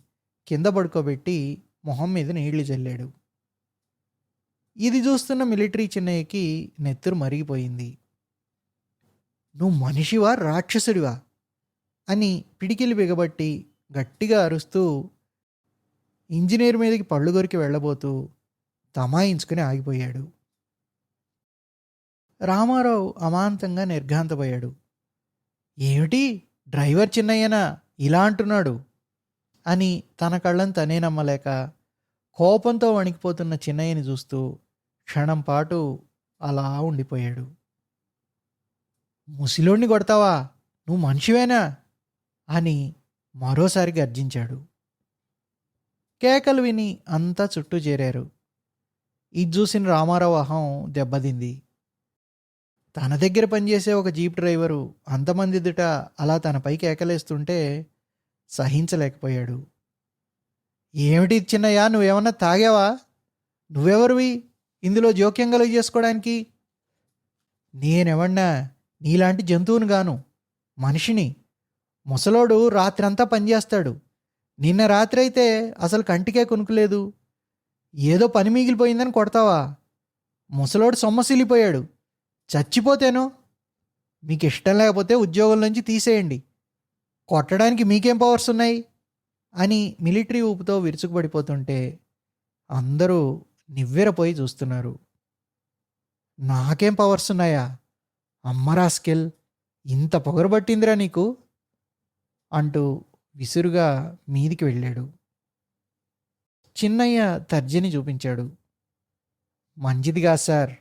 కింద పడుకోబెట్టి మొహం మీద నీళ్లు చల్లాడు. ఇది చూస్తున్న మిలిటరీ చిన్నయ్యకి నెత్తురు మరిగిపోయింది. నువ్వు మనిషివా రాక్షసుడివా అని పిడికిలు బిగబట్టి గట్టిగా అరుస్తూ ఇంజనీర్ మీదకి పళ్ళు కొరికి వెళ్ళబోతూ తమాయించుకుని ఆగిపోయాడు. రామారావు అమాంతంగా నిర్ఘాంతపోయాడు. ఏమిటి, డ్రైవర్ చిన్నయ్యనా ఇలా అంటున్నాడు అని తన కళ్ళని తనే నమ్మలేక కోపంతో వణికిపోతున్న చిన్నయ్యని చూస్తూ క్షణం పాటు అలా ఉండిపోయాడు. ముసిలోడిని కొడతావా, నువ్వు మనిషివేనా అని మరోసారి గర్జించాడు. కేకలు విని అంతా చుట్టూ చేరారు. ఇది చూసిన రామారావు అహం దెబ్బతింది. తన దగ్గర పనిచేసే ఒక జీప్ డ్రైవరు అంతమంది ఎదుట అలా తనపై కేకలేస్తుంటే సహించలేకపోయాడు. ఏమిటి చిన్నయ్య, నువ్వేమన్నా తాగావా? నువ్వెవరివి ఇందులో జోక్యం కలుగ చేసుకోవడానికి? నేనెవన్నా నీలాంటి జంతువుని గాను, మనిషిని. ముసలోడు రాత్రంతా పనిచేస్తాడు. నిన్న రాత్రి అయితే అసలు కంటికే కొనుక్కులేదు. ఏదో పని మిగిలిపోయిందని కొడతావా? ముసలోడు సొమ్మసిల్లిపోయాడు. చచ్చిపోతేనో? మీకు ఇష్టం లేకపోతే ఉద్యోగం నుంచి తీసేయండి. కొట్టడానికి మీకేం పవర్స్ ఉన్నాయి అని మిలిటరీ ఊపుతో విరుచుకుపడిపోతుంటే అందరూ నివ్వెరపోయి చూస్తున్నారు. నాకేం పవర్స్ ఉన్నాయా? అమ్మరా స్కిల్, ఇంత పొగరబట్టిందిరా నీకు అంటూ విసురుగా మీదికి వెళ్ళాడు. చిన్నయ్య తర్జని చూపించాడు. మంచిదిగా సార్,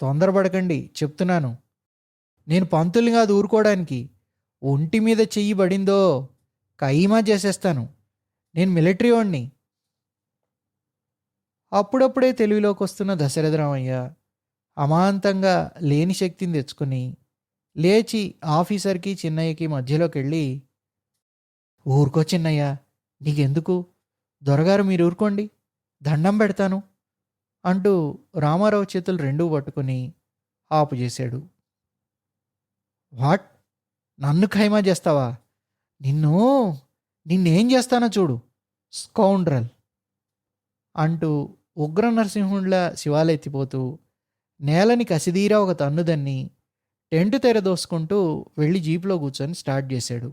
తొందరపడకండి చెప్తున్నాను. నేను పంతుల్ని కాదు ఊరుకోవడానికి. ఒంటి మీద చెయ్యి పడిందో కైమా చేసేస్తాను. నేను మిలిటరీ వాడిని. అప్పుడప్పుడే తెలివిలోకి వస్తున్న దశరథరామయ్య అమాంతంగా లేని శక్తిని తెచ్చుకుని లేచి ఆఫీసర్కి చిన్నయ్యకి మధ్యలోకి వెళ్ళి, ఊరుకో చిన్నయ్య, నీకెందుకు, దొరగారు మీరు ఊరుకోండి, దండం పెడతాను అంటూ రామారావు చేతులు రెండూ పట్టుకుని ఆపు చేశాడు. వాట్, నన్ను ఖైమా చేస్తావా? నిన్నేం చేస్తానో చూడు, స్కౌండ్రల్ అంటూ ఉగ్ర నరసింహుళ్లా శివాలెత్తిపోతూ నేలని కసిదీరా ఒక తన్నుదన్ని టెంట్ తెరదోసుకుంటూ వెళ్ళి జీపులో కూర్చొని స్టార్ట్ చేశాడు.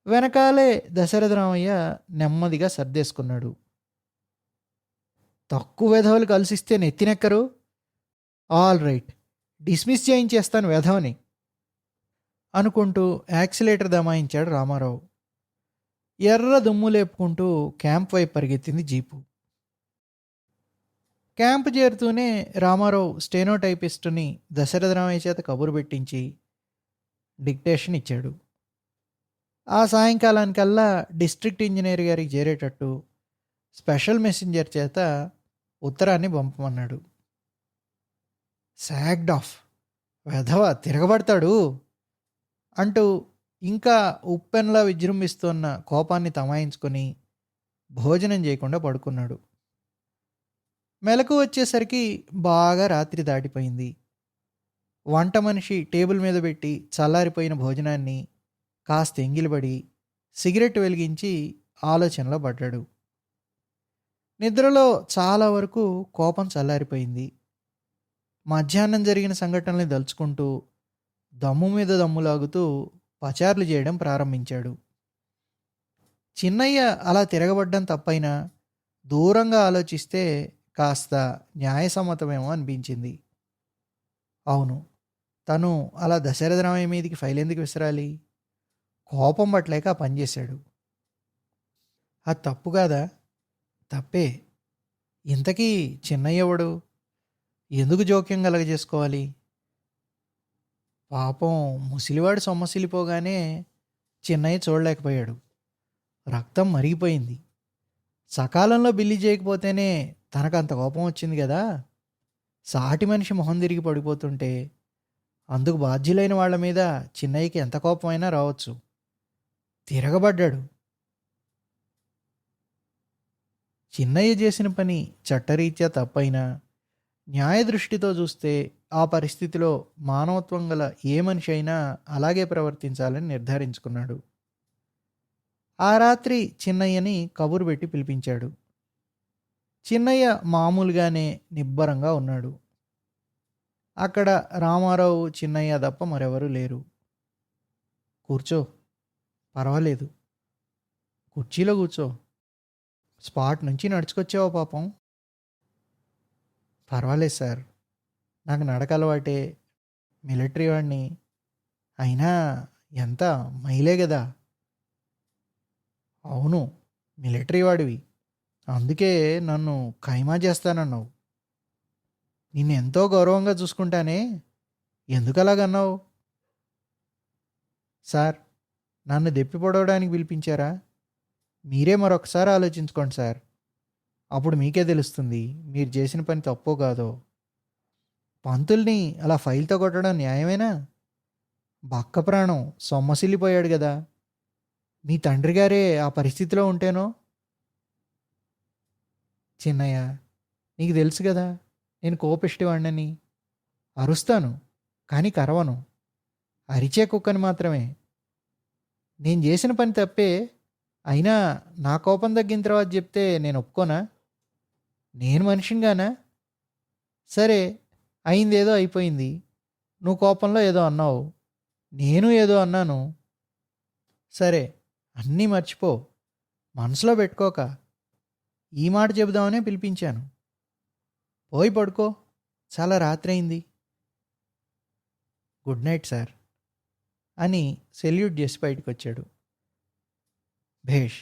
వెనకాలే దశరథరామయ్య నెమ్మదిగా సర్దేసుకున్నాడు. తక్కువ వెధవలు కలిసిస్తే నెత్తినెక్కరు. ఆల్ రైట్, డిస్మిస్ చేయించేస్తాను వెధవని అనుకుంటూ యాక్సిలేటర్ దమాయించాడు రామారావు. ఎర్ర దుమ్ము లేపుకుంటూ క్యాంప్ వైపు పరిగెత్తింది జీపు. క్యాంప్ చేరుతూనే రామారావు స్టెనోటైపిస్టుని దశరథరామయ్య చేత కబురు పెట్టించి డిక్టేషన్ ఇచ్చాడు. ఆ సాయంకాలానికల్లా డిస్ట్రిక్ట్ ఇంజనీర్ గారికి చేరేటట్టు స్పెషల్ మెసెంజర్ చేత ఉత్తరాన్ని పంపమన్నాడు. సాగ్డ్ ఆఫ్ వెధవ తిరగబడతాడు అంటూ ఇంకా ఉప్పెన్లా విజృంభిస్తున్న కోపాన్ని తమాయించుకొని భోజనం చేయకుండా పడుకున్నాడు. మెలకు వచ్చేసరికి బాగా రాత్రి దాటిపోయింది. వంట మనిషి టేబుల్ మీద పెట్టి చల్లారిపోయిన భోజనాన్ని కాస్త ఎంగిలిపడి సిగరెట్ వెలిగించి ఆలోచనలో పడ్డాడు. నిద్రలో చాలా వరకు కోపం చల్లారిపోయింది. మధ్యాహ్నం జరిగిన సంఘటనల్ని దలుచుకుంటూ దమ్ము మీద దమ్ము లాగుతూ పచార్లు చేయడం ప్రారంభించాడు. చిన్నయ్య అలా తిరగబడ్డం తప్పైనా దూరంగా ఆలోచిస్తే కాస్త న్యాయసమ్మతమేమో అనిపించింది. అవును, తను అలా దశరథరామయ్య మీదికి ఫైల్ ఎందుకు విసరాలి? కోపం పట్టలేక ఆ పని చేశాడు. అది తప్పు కాదా? తప్పే. ఇంతకీ చిన్నయ్యెవడు? ఎందుకు జోక్యం కలగజేసుకోవాలి? పాపం ముసలివాడు సొమ్మసిల్లిపోగానే చిన్నయ్య చూడలేకపోయాడు. రక్తం మరిగిపోయింది. సకాలంలో బిల్లి చేయకపోతేనే తనకంత కోపం వచ్చింది కదా! సాటి మనిషి మొహం తిరిగి పడిపోతుంటే అందుకు బాధ్యులైన వాళ్ళ మీద చిన్నయ్యకి ఎంత కోపమైనా రావచ్చు. తిరగబడ్డాడు. చిన్నయ్య చేసిన పని చట్టరీత్యా తప్పైనా న్యాయ దృష్టితో చూస్తే ఆ పరిస్థితిలో మానవత్వం గల ఏ మనిషి అయినా అలాగే ప్రవర్తించాలని నిర్ధారించుకున్నాడు. ఆ రాత్రి చిన్నయ్యని కబురు పెట్టి పిలిపించాడు. చిన్నయ్య మామూలుగానే నిబ్బరంగా ఉన్నాడు. అక్కడ రామారావు, చిన్నయ్య తప్ప మరెవరూ లేరు. కూర్చో, పర్వాలేదు, కుర్చీలో కూర్చో. స్పాట్ నుంచి నడుచుకొచ్చావా పాపం? పర్వాలేదు సార్, నాకు నడక అలవాటే, మిలిటరీ వాడిని. అయినా ఎంత మైలే కదా. అవును, మిలిటరీ వాడివి, అందుకే నన్ను ఖైమా చేస్తానన్నావు. నిన్నెంతో గౌరవంగా చూసుకుంటానే, ఎందుకలాగన్నావు? సార్, నన్ను దెప్పి పొడవడానికి పిలిపించారా? మీరే మరొకసారి ఆలోచించుకోండి సార్. అప్పుడు మీకే తెలుస్తుంది మీరు చేసిన పని తప్పో కాదో. పంతుల్ని అలా ఫైల్తో కొట్టడం న్యాయమేనా? బక్క ప్రాణం సొమ్మసిల్లిపోయాడు కదా. మీ తండ్రి గారే ఆ పరిస్థితిలో ఉంటేనో? చిన్నయ్య, నీకు తెలుసు కదా నేను కోపిష్టివాణ్ణని. అరుస్తాను, కానీ కరవను. అరిచే కుక్కని మాత్రమే. నేను చేసిన పని తప్పే, అయినా నా కోపం తగ్గిన తర్వాత చెప్తే నేను ఒప్పుకోనా? నేను మనిషినిగానా? సరే, అయిందేదో అయిపోయింది. నువ్వు కోపంలో ఏదో అన్నావు, నేను ఏదో అన్నాను. సరే, అన్నీ మర్చిపో, మనసులో పెట్టుకోక. ఈ మాట చెబుదామనే పిలిపించాను. పోయి పడుకో, చాలా రాత్రి అయింది. గుడ్ నైట్ సార్ అని సెల్యూట్ చేసి బయటకు వచ్చాడు. భేష్,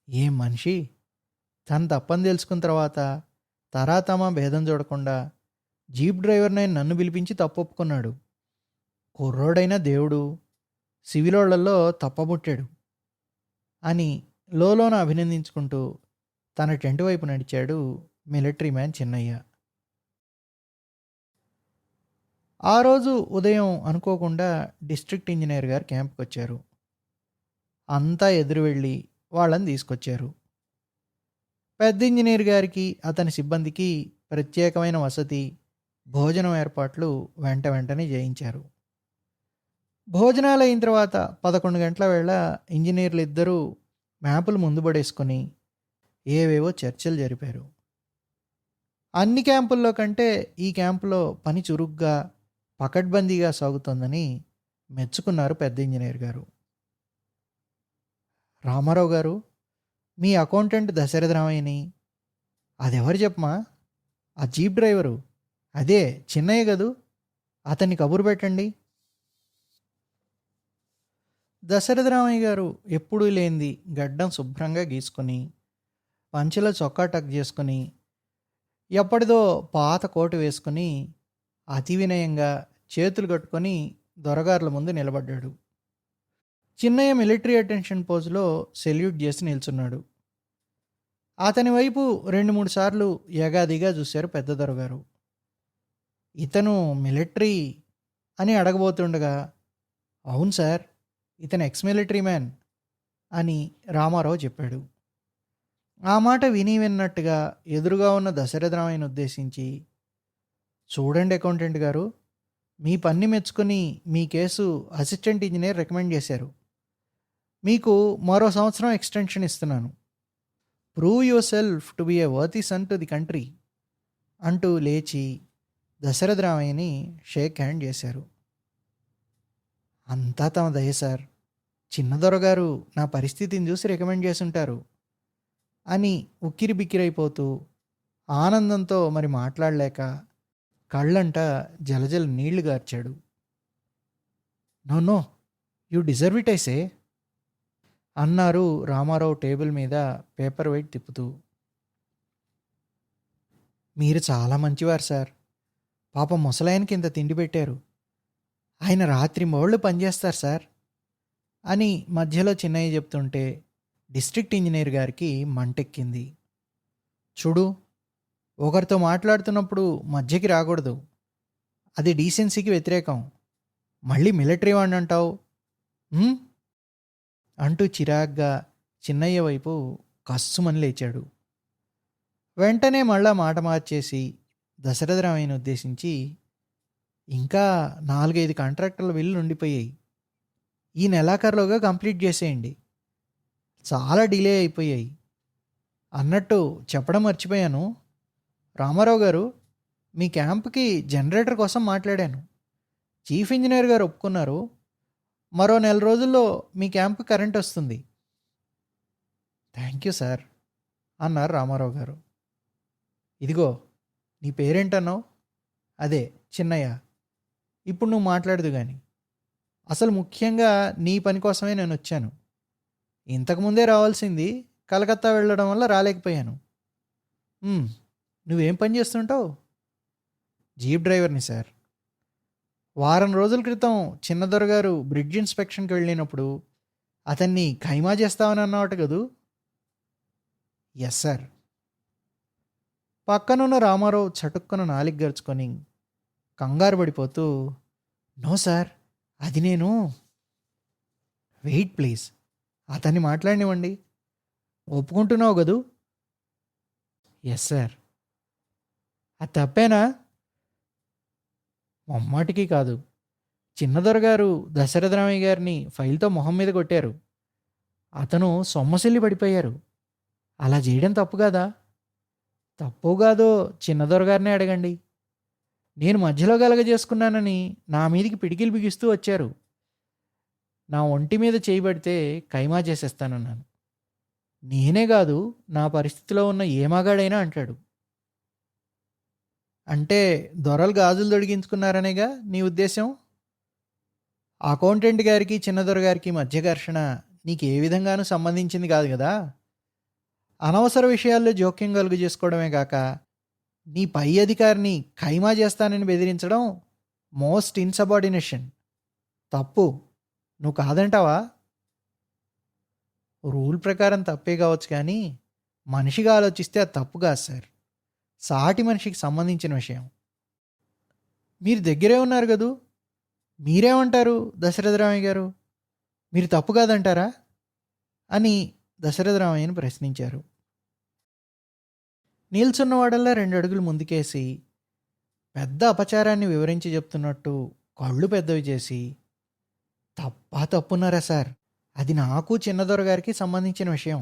ఏం మనిషి! తను తప్పని తెలుసుకున్న తర్వాత తరాతమా భేదం చూడకుండా జీప్ డ్రైవర్నైన నన్ను పిలిపించి తప్పు ఒప్పుకున్నాడు. కుర్రోడైన దేవుడు సివిలోళ్లలో తప్పబుట్టాడు అని లోలోన అభినందించుకుంటూ తన టెంట్ వైపు నడిచాడు మిలిటరీ మ్యాన్ చిన్నయ్య. ఆ రోజు ఉదయం అనుకోకుండా డిస్ట్రిక్ట్ ఇంజనీర్ గారు క్యాంప్కి వచ్చారు. అంతా ఎదురు వెళ్ళి వాళ్ళని తీసుకొచ్చారు. పెద్ద ఇంజనీర్ గారికి, అతని సిబ్బందికి ప్రత్యేకమైన వసతి, భోజనం ఏర్పాట్లు వెంటనే చేయించారు. భోజనాలు అయిన తర్వాత 11 గంటల వేళ ఇంజనీర్లు ఇద్దరూ మ్యాపులు ముందు పడేసుకొని ఏవేవో చర్చలు జరిపారు. అన్ని క్యాంపుల్లో కంటే ఈ క్యాంపులో పని చురుగ్గా, పకడ్బందీగా సాగుతోందని మెచ్చుకున్నారు పెద్ద ఇంజనీర్ గారు. రామారావు గారు, మీ అకౌంటెంట్ దశరథరామయ్యని. అదెవరు చెప్పమా? ఆ జీప్ డ్రైవరు, అదే చిన్నయ్య గదు, అతన్ని కబురు పెట్టండి. దశరథరామయ్య గారు ఎప్పుడూ లేనిది గడ్డం శుభ్రంగా గీసుకొని, పంచెలో చొక్కా టక్ చేసుకొని, ఎప్పటిదో పాత కోటు వేసుకొని అతి వినయంగా చేతులు కట్టుకొని దొరగారుల ముందు నిలబడ్డాడు. చిన్నయ్య మిలిటరీ అటెన్షన్ పోజులో సెల్యూట్ చేసి నిల్చున్నాడు. అతని వైపు 2-3 సార్లు యగాదిగా చూశారు పెద్ద దొరగారు. ఇతను మిలిటరీ అని అడగబోతుండగా, అవును సార్, ఇతను ఎక్స్ మిలిటరీ మ్యాన్ అని రామారావు చెప్పాడు. ఆ మాట విని విన్నట్టుగా ఎదురుగా ఉన్న దశరథరామయ్యను ఉద్దేశించి, చూడండి అకౌంటెంట్ గారు, మీ పని మెచ్చుకొని మీ కేసు అసిస్టెంట్ ఇంజినీర్ రికమెండ్ చేశారు. మీకు మరో సంవత్సరం ఎక్స్టెన్షన్ ఇస్తున్నాను. Prove yourself to be a worthy son to the country అంటూ లేచి దశరథ రామయ్యని షేక్ హ్యాండ్ చేశారు. అంతా తమ దయ సార్. చిన్న దొరగారు నా పరిస్థితిని చూసి రికమెండ్ చేసుంటారు అని ఉక్కిరి బిక్కిరైపోతూ ఆనందంతో మరి మాట్లాడలేక కళ్ళంట జలజల నీళ్లు గార్చాడు. No no, you deserve it I say అన్నారు రామారావు టేబుల్ మీద పేపర్ వెయిట్ తిప్పుతూ. మీరు చాలా మంచివారు సార్. పాపం ముసలాయనకి ఇంత తిండి పెట్టారు. ఆయన రాత్రి మోళ్ళు పనిచేస్తారు సార్ అని మధ్యలో చిన్నయ్య చెప్తుంటే డిస్ట్రిక్ట్ ఇంజనీర్ గారికి మంటెక్కింది. చూడు, ఒకరితో మాట్లాడుతున్నప్పుడు మధ్యకి రాకూడదు. అది డీసెన్సీకి వ్యతిరేకం. మళ్ళీ మిలిటరీ వాడిని అంటావు అంటూ చిరాగ్గా చిన్నయ్య వైపు కస్సుమని లేచాడు. వెంటనే మళ్ళా మాట మార్చేసి దశరథరామయ్యను ఉద్దేశించి, ఇంకా 4-5 కాంట్రాక్టర్ల బిల్లులు ఉండిపోయాయి. ఈ నెలాఖరులోగా కంప్లీట్ చేసేయండి. చాలా డిలే అయిపోయాయి. అన్నట్టు చెప్పడం మర్చిపోయాను. రామారావు గారు, మీ క్యాంప్కి జనరేటర్ కోసం మాట్లాడాను. చీఫ్ ఇంజనీర్ గారు ఒప్పుకున్నారు. మరో నెల రోజుల్లో మీ క్యాంప్ కరెంట్ వస్తుంది. థ్యాంక్ యూ సార్ అన్నారు రామారావు గారు. ఇదిగో, నీ పేరేంటన్నావు? అదే చిన్నయ్య. ఇప్పుడు నువ్వు మాట్లాడదు కానీ, అసలు ముఖ్యంగా నీ పని కోసమే నేను వచ్చాను. ఇంతకుముందే రావాల్సింది, కలకత్తా వెళ్ళడం వల్ల రాలేకపోయాను. నువ్వేం పని చేస్తుంటావు? జీప్ డ్రైవర్ని సార్. వారం రోజుల క్రితం చిన్నదొరగారు బ్రిడ్జ్ ఇన్స్పెక్షన్కి వెళ్ళినప్పుడు అతన్ని ఖైమా చేస్తామని అన్నమాట కదూ? Yes sir. పక్కనున్న రామారావు చటుక్కున నాలిక గరుచుకొని కంగారు పడిపోతూ, నో సార్, అది నేను. వెయిట్ ప్లీజ్, అతన్ని మాట్లాడినివ్వండి. ఒప్పుకుంటున్నావు కదూ? Yes sir. అది తప్పేనా? మొమ్మాటికి కాదు. చిన్నదొరగారు దశరథరామయ్య గారిని ఫైల్తో మొహం మీద కొట్టారు. అతను సొమ్మసిల్లి పడిపోయారు. అలా చేయడం తప్పు కాదా? తప్పు కాదో చిన్నదొరగారినే అడగండి. నేను మధ్యలో కలగజేసుకున్నానని నా మీదికి పిడికిలు బిగిస్తూ వచ్చారు. నా ఒంటి మీద చేయబడితే ఖైమా చేసేస్తానన్నాను. నేనే కాదు, నా పరిస్థితిలో ఉన్న ఏ మగాడైనా అంటాడు. అంటే దొరలు గాజులు తొడిగించుకున్నారనేగా నీ ఉద్దేశం? అకౌంటెంట్ గారికి చిన్నదొర గారికి మధ్య ఘర్షణ నీకు ఏ విధంగానూ సంబంధించింది కాదు కదా. అనవసర విషయాల్లో జోక్యం కలుగు చేసుకోవడమే కాక నీ పై అధికారిని ఖైమా చేస్తానని బెదిరించడం మోస్ట్ ఇన్సబార్డినేషన్. తప్పు. నువ్వు కాదంటావా? రూల్ ప్రకారం తప్పే కావచ్చు, కానీ మనిషిగా ఆలోచిస్తే అది తప్పు కాదు సార్. సాటి మనిషికి సంబంధించిన విషయం. మీరు దగ్గరే ఉన్నారు కదూ, మీరేమంటారు దశరథరామయ్య గారు? మీరు తప్పు కాదంటారా అని దశరథరామయ్యను ప్రశ్నించారు. నిల్చున్నవాడల్లా 2 అడుగులు ముందుకేసి పెద్ద అపచారాన్ని వివరించి చెప్తున్నట్టు కళ్ళు పెద్దవి చేసి, తప్పున్నారా సార్, అది నాకు చిన్నదొరగారికి సంబంధించిన విషయం.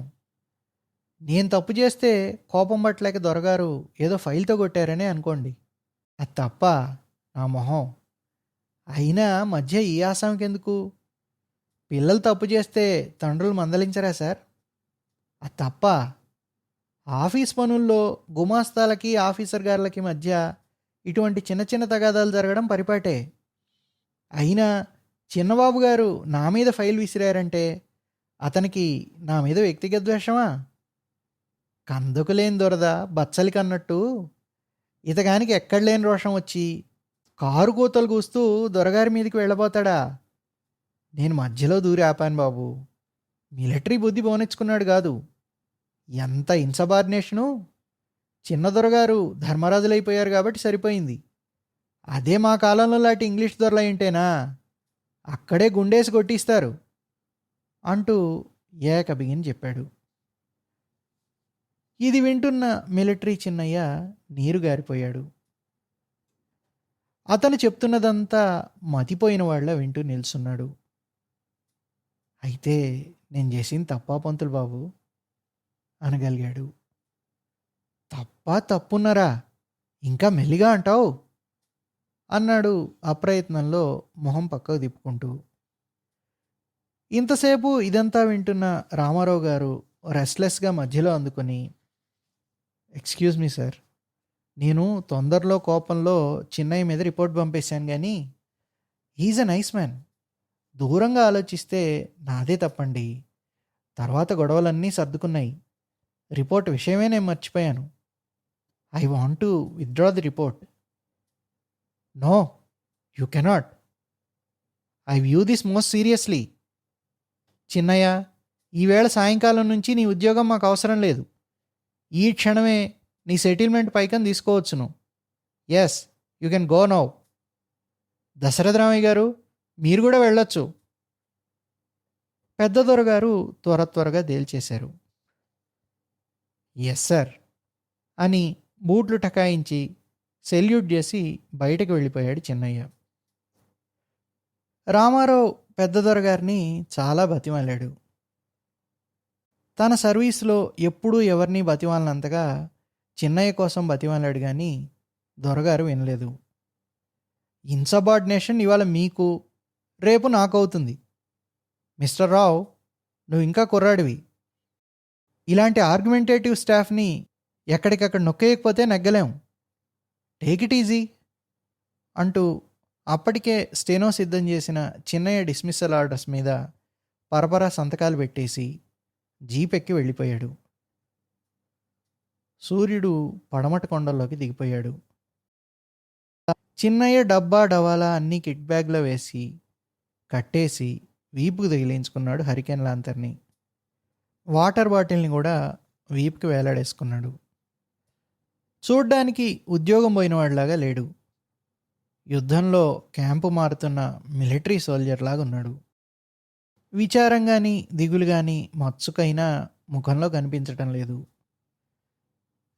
నేను తప్పు చేస్తే కోపం పట్టలేక దొరగారు ఏదో ఫైల్తో కొట్టారనే అనుకోండి. అది తప్ప నా మొహం. అయినా మధ్య ఈ ఆసాంకి ఎందుకు? పిల్లలు తప్పు చేస్తే తండ్రులు మందలించరా సార్? అది తప్ప. ఆఫీస్ పనుల్లో గుమాస్తాలకి ఆఫీసర్ గారులకి మధ్య ఇటువంటి చిన్న చిన్న తగాదాలు జరగడం పరిపాటే. అయినా చిన్నబాబు గారు నా మీద ఫైల్ విసిరారంటే అతనికి నా మీద వ్యక్తిగత ద్వేషమా? కందుకు లేని దొరద బచ్చలికి అన్నట్టు ఇతగానికి ఎక్కడ లేని రోషం వచ్చి కారు కూతలు కూస్తూ దొరగారి మీదకి వెళ్ళబోతాడా? నేను మధ్యలో దూరి ఆపాను బాబు. మిలిటరీ బుద్ధి పోనిచ్చుకున్నాడు కాదు. ఎంత ఇన్సబార్డినేషను! చిన్న దొరగారు ధర్మరాజులైపోయారు కాబట్టి సరిపోయింది. అదే మా కాలంలో లాంటి ఇంగ్లీష్ దొరలైంటేనా అక్కడే గుండేసి కొట్టిస్తారు అంటూ ఏకబిగిని చెప్పాడు. ఇది వింటున్న మిలిటరీ చిన్నయ్య నీరు గారిపోయాడు. అతను చెప్తున్నదంతా మతిపోయిన వాళ్ళ వింటూ నిల్చున్నాడు. అయితే నేను చేసింది తప్పా పంతులు బాబు అనగలిగాడు. తప్పా తప్పున్నరా ఇంకా మెల్లిగా అంటావు అన్నాడు అప్రయత్నంలో మొహం పక్కకు తిప్పుకుంటూ. ఇంతసేపు ఇదంతా వింటున్న రామారావు గారు రెస్ట్లెస్గా మధ్యలో అందుకొని, ఎక్స్క్యూజ్ మీ సార్, నేను తొందరలో కోపంలో చిన్నయ్య మీద రిపోర్ట్ పంపేశాను కానీ హీజ్ అ నైస్ మ్యాన్. దూరంగా ఆలోచిస్తే నాదే తప్పండి. తర్వాత గొడవలన్నీ సర్దుకున్నాయి. రిపోర్ట్ విషయమే నేను మర్చిపోయాను. I want to withdraw the report. No, you cannot. I view this most seriously. Chinnayya, ఈవేళ సాయంకాలం నుంచి నీ ఉద్యోగం మాకు అవసరం లేదు. ఈ క్షణమే నీ సెటిల్మెంట్ పైకం తీసుకోవచ్చును. Yes, you can go now. Dasharatharamayya గారు, మీరు కూడా వెళ్ళొచ్చు. పెద్ద దొరగారు త్వరగా తేల్చేశారు. ఎస్ సార్ అని బూట్లు టకాయించి సెల్యూట్ చేసి బయటకు వెళ్ళిపోయాడు చిన్నయ్య. రామారావు పెద్ద దొరగారిని చాలా బతిమాలాడు. తన సర్వీస్లో ఎప్పుడూ ఎవరిని బతిమాలినంతగా చిన్నయ్య కోసం బతిమాలాడు కానీ దొరగారు వినలేదు. ఇన్సబార్డినేషన్ ఇవాళ మీకు, రేపు నాకు అవుతుంది. మిస్టర్ రావు, నువ్వు ఇంకా కుర్రాడివి. ఇలాంటి ఆర్గ్యుమెంటేటివ్ స్టాఫ్ని ఎక్కడికక్కడ నొక్కేయకపోతే నెగ్గలేం. టేక్ ఇట్ ఈజీ అంటూ అప్పటికే స్టెనో సిద్ధం చేసిన చిన్నయ్య డిస్మిస్సల్ ఆర్డర్స్ మీద పరపరా సంతకాలు పెట్టేసి జీప్ ఎక్కి వెళ్ళిపోయాడు. సూర్యుడు పడమట కొండల్లోకి దిగిపోయాడు. చిన్నయ్య డబ్బా డవాలా అన్నీ కిట్ బ్యాగ్లో వేసి కట్టేసి వీపుకు తగిలించుకున్నాడు హరికేన్ లాంతర్ని. వాటర్ బాటిల్ని కూడా వీపుకి వేలాడేసుకున్నాడు. చూడ్డానికి ఉద్యోగం పోయినవాడిలాగా లేడు. యుద్ధంలో క్యాంపు మారుతున్న మిలిటరీ సోల్జర్ లాగా ఉన్నాడు. విచారం కానీ దిగులు కానీ మచ్చుకైనా ముఖంలో కనిపించటం లేదు.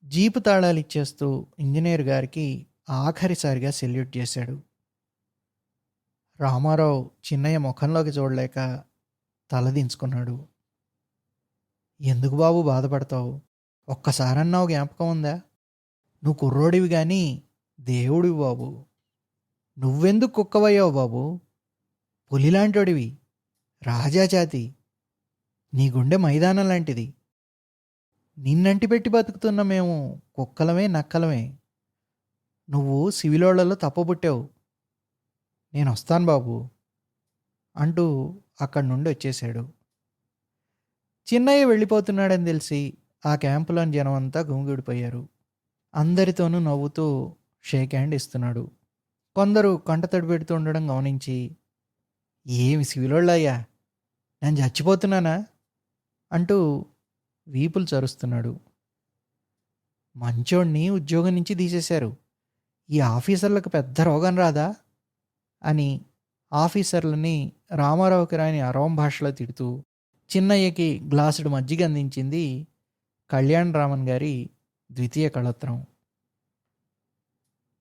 జీపు తాళాలు ఇచ్చేస్తూ ఇంజనీర్ గారికి ఆఖరిసారిగా సెల్యూట్ చేశాడు. రామారావు చిన్నయ్య ముఖంలోకి చూడలేక తలదించుకున్నాడు. ఎందుకు బాబు బాధపడతావు? ఒక్కసారన్నావు జ్ఞాపకం ఉందా? నువ్వు కుర్రోడివి కానీ దేవుడివి బాబు. నువ్వెందుకు కుక్కవయ్యావు బాబు? పులిలాంటోడివి, రాజాజాతి. నీ గుండె మైదానం లాంటిది. నిన్నంటి పెట్టి బతుకుతున్న మేము కుక్కలమే, నక్కలమే. నువ్వు సివిలోళ్లలో తప్పబుట్టావు. నేను వస్తాను బాబు అంటూ అక్కడి నుండి వచ్చేశాడు. చిన్నయ్య వెళ్ళిపోతున్నాడని తెలిసి ఆ క్యాంపులోని జనం అంతా గుమిగూడిపోయారు. అందరితోనూ నవ్వుతూ షేక్ హ్యాండ్ ఇస్తున్నాడు. కొందరు కంటతడి పెడుతూ ఉండడం గమనించి, ఏమి సివిలోళ్ళయ్యా, నేను చచ్చిపోతున్నానా అంటూ వీపులు చరుస్తున్నాడు. మంచోడిని ఉద్యోగం నుంచి తీసేశారు. ఈ ఆఫీసర్లకు పెద్ద రోగం రాదా అని ఆఫీసర్లని రామారావుకి రాని అరవం భాషలో తిడుతూ చిన్నయ్యకి గ్లాసుడు మజ్జిగ అందించింది కళ్యాణ్ రామన్ గారి ద్వితీయ కళత్రం.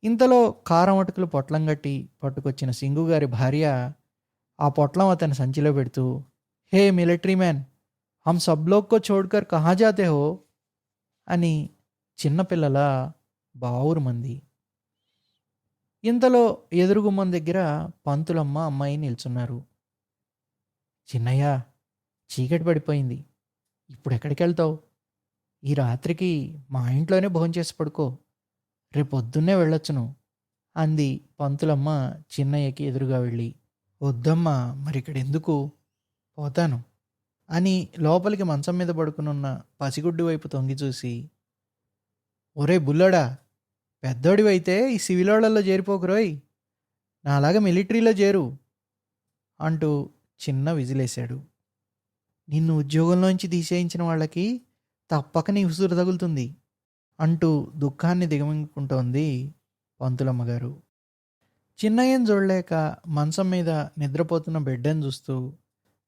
ఇంతలో కారం అటుకులు పొట్లం కట్టి పట్టుకొచ్చిన సింగు గారి భార్య ఆ పొట్లం అతని సంచిలో పెడుతూ, హే మిలిటరీ మ్యాన్, హమ్ సబ్ లోగ్ కో చోడ్కర్ కహా జాతే హో అని చిన్నపిల్లల బావురుమంది. ఇంతలో ఎదురుగుమ్మం దగ్గర పంతులమ్మ అమ్మాయి నిల్చున్నారు. చిన్నయ్య, చీకటి పడిపోయింది, ఇప్పుడు ఎక్కడికి వెళ్తావు? ఈ రాత్రికి మా ఇంట్లోనే భోంచేసి పడుకో, రేపొద్దున్నే వెళ్ళొచ్చును అంది పంతులమ్మ చిన్నయ్యకి ఎదురుగా వెళ్ళి. వద్దమ్మా, మరి ఇక్కడ ఎందుకు, పోతాను అని లోపలికి మంచం మీద పడుకునున్న పసిగుడ్డు వైపు తొంగి చూసి, ఒరే బుల్లడా, పెద్దోడివైతే ఈ సివిలోళ్లలో చేరిపోకురోయ్, నాలాగా మిలిటరీలో చేరు అంటూ చిన్న విజిలేశాడు. నిన్ను ఉద్యోగంలోంచి తీసేయించిన వాళ్ళకి తప్పక నీ ఉసురు తగులుతుంది అంటూ దుఃఖాన్ని దిగమింగుకుంటోంది పంతులమ్మగారు. చిన్నయ్యను చూడలేక మంచం మీద నిద్రపోతున్న బిడ్డను చూస్తూ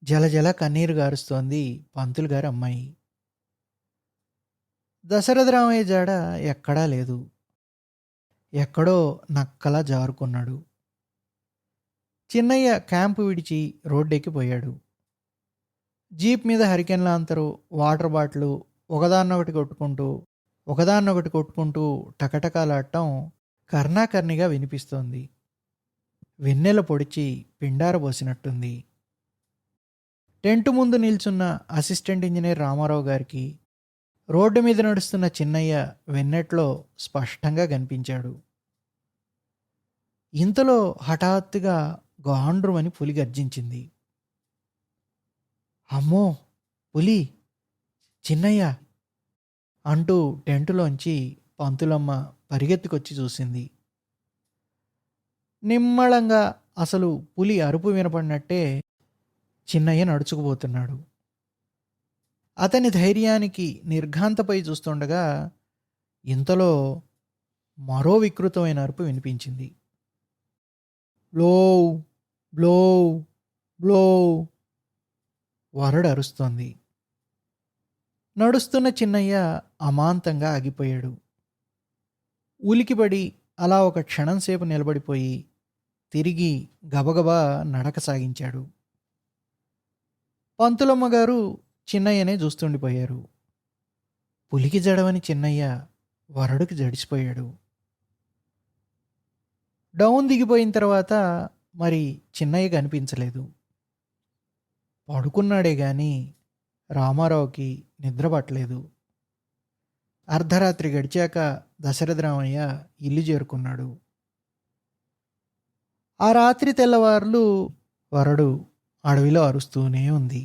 జలజల కన్నీరు గారుస్తోంది పంతులు గారి అమ్మాయి. దశరథరామయ్య జాడ ఎక్కడా లేదు. ఎక్కడో నక్కలా జారుకున్నాడు. చిన్నయ్య క్యాంపు విడిచి రోడ్డెక్కిపోయాడు. జీప్ మీద హరికెన్ లాంతరు, వాటర్ బాటిలు ఒకదాన్నొకటి కొట్టుకుంటూ టకటకాలాడటం కర్ణాకర్ణిగా వినిపిస్తోంది. వెన్నెల పొడిచి పిండారబోసినట్టుంది. టెంటు ముందు నిల్చున్న అసిస్టెంట్ ఇంజనీర్ రామారావు గారికి రోడ్డు మీద నడుస్తున్న చిన్నయ్య వెన్నెట్లో స్పష్టంగా కనిపించాడు. ఇంతలో హఠాత్తుగా గాండ్రుమని పులి గర్జించింది. అమ్మో, పులి! చిన్నయ్య! అంటూ టెంటులోంచి పంతులమ్మ పరిగెత్తుకొచ్చి చూసింది. నిమ్మళంగా, అసలు పులి అరుపు వినపడినట్టే చిన్నయ్య నడుచుకుపోతున్నాడు. అతని ధైర్యానికి నిర్ఘాంతపై చూస్తుండగా ఇంతలో మరో వికృతమైన అరుపు వినిపించింది. బ్లో! బ్లో! బ్లో! వరడు అరుస్తోంది. నడుస్తున్న చిన్నయ్య అమాంతంగా ఆగిపోయాడు. ఉలికిపడి అలా ఒక క్షణం సేపు నిలబడిపోయి తిరిగి గబగబా నడక సాగించాడు. పంతులమ్మ గారు చిన్నయ్యనే చూస్తుండిపోయారు. పులికి జడవని చిన్నయ్య వరడుకి జడిసిపోయాడు. డౌన్ దిగిపోయిన తర్వాత మరి చిన్నయ్య కనిపించలేదు. పడుకున్నాడే గాని రామారావుకి నిద్ర పట్టలేదు. అర్ధరాత్రి గడిచాక దశరథరామయ్య ఇల్లు చేరుకున్నాడు. ఆ రాత్రి తెల్లవార్లు వరడు అడవిలో అరుస్తూనే ఉంది.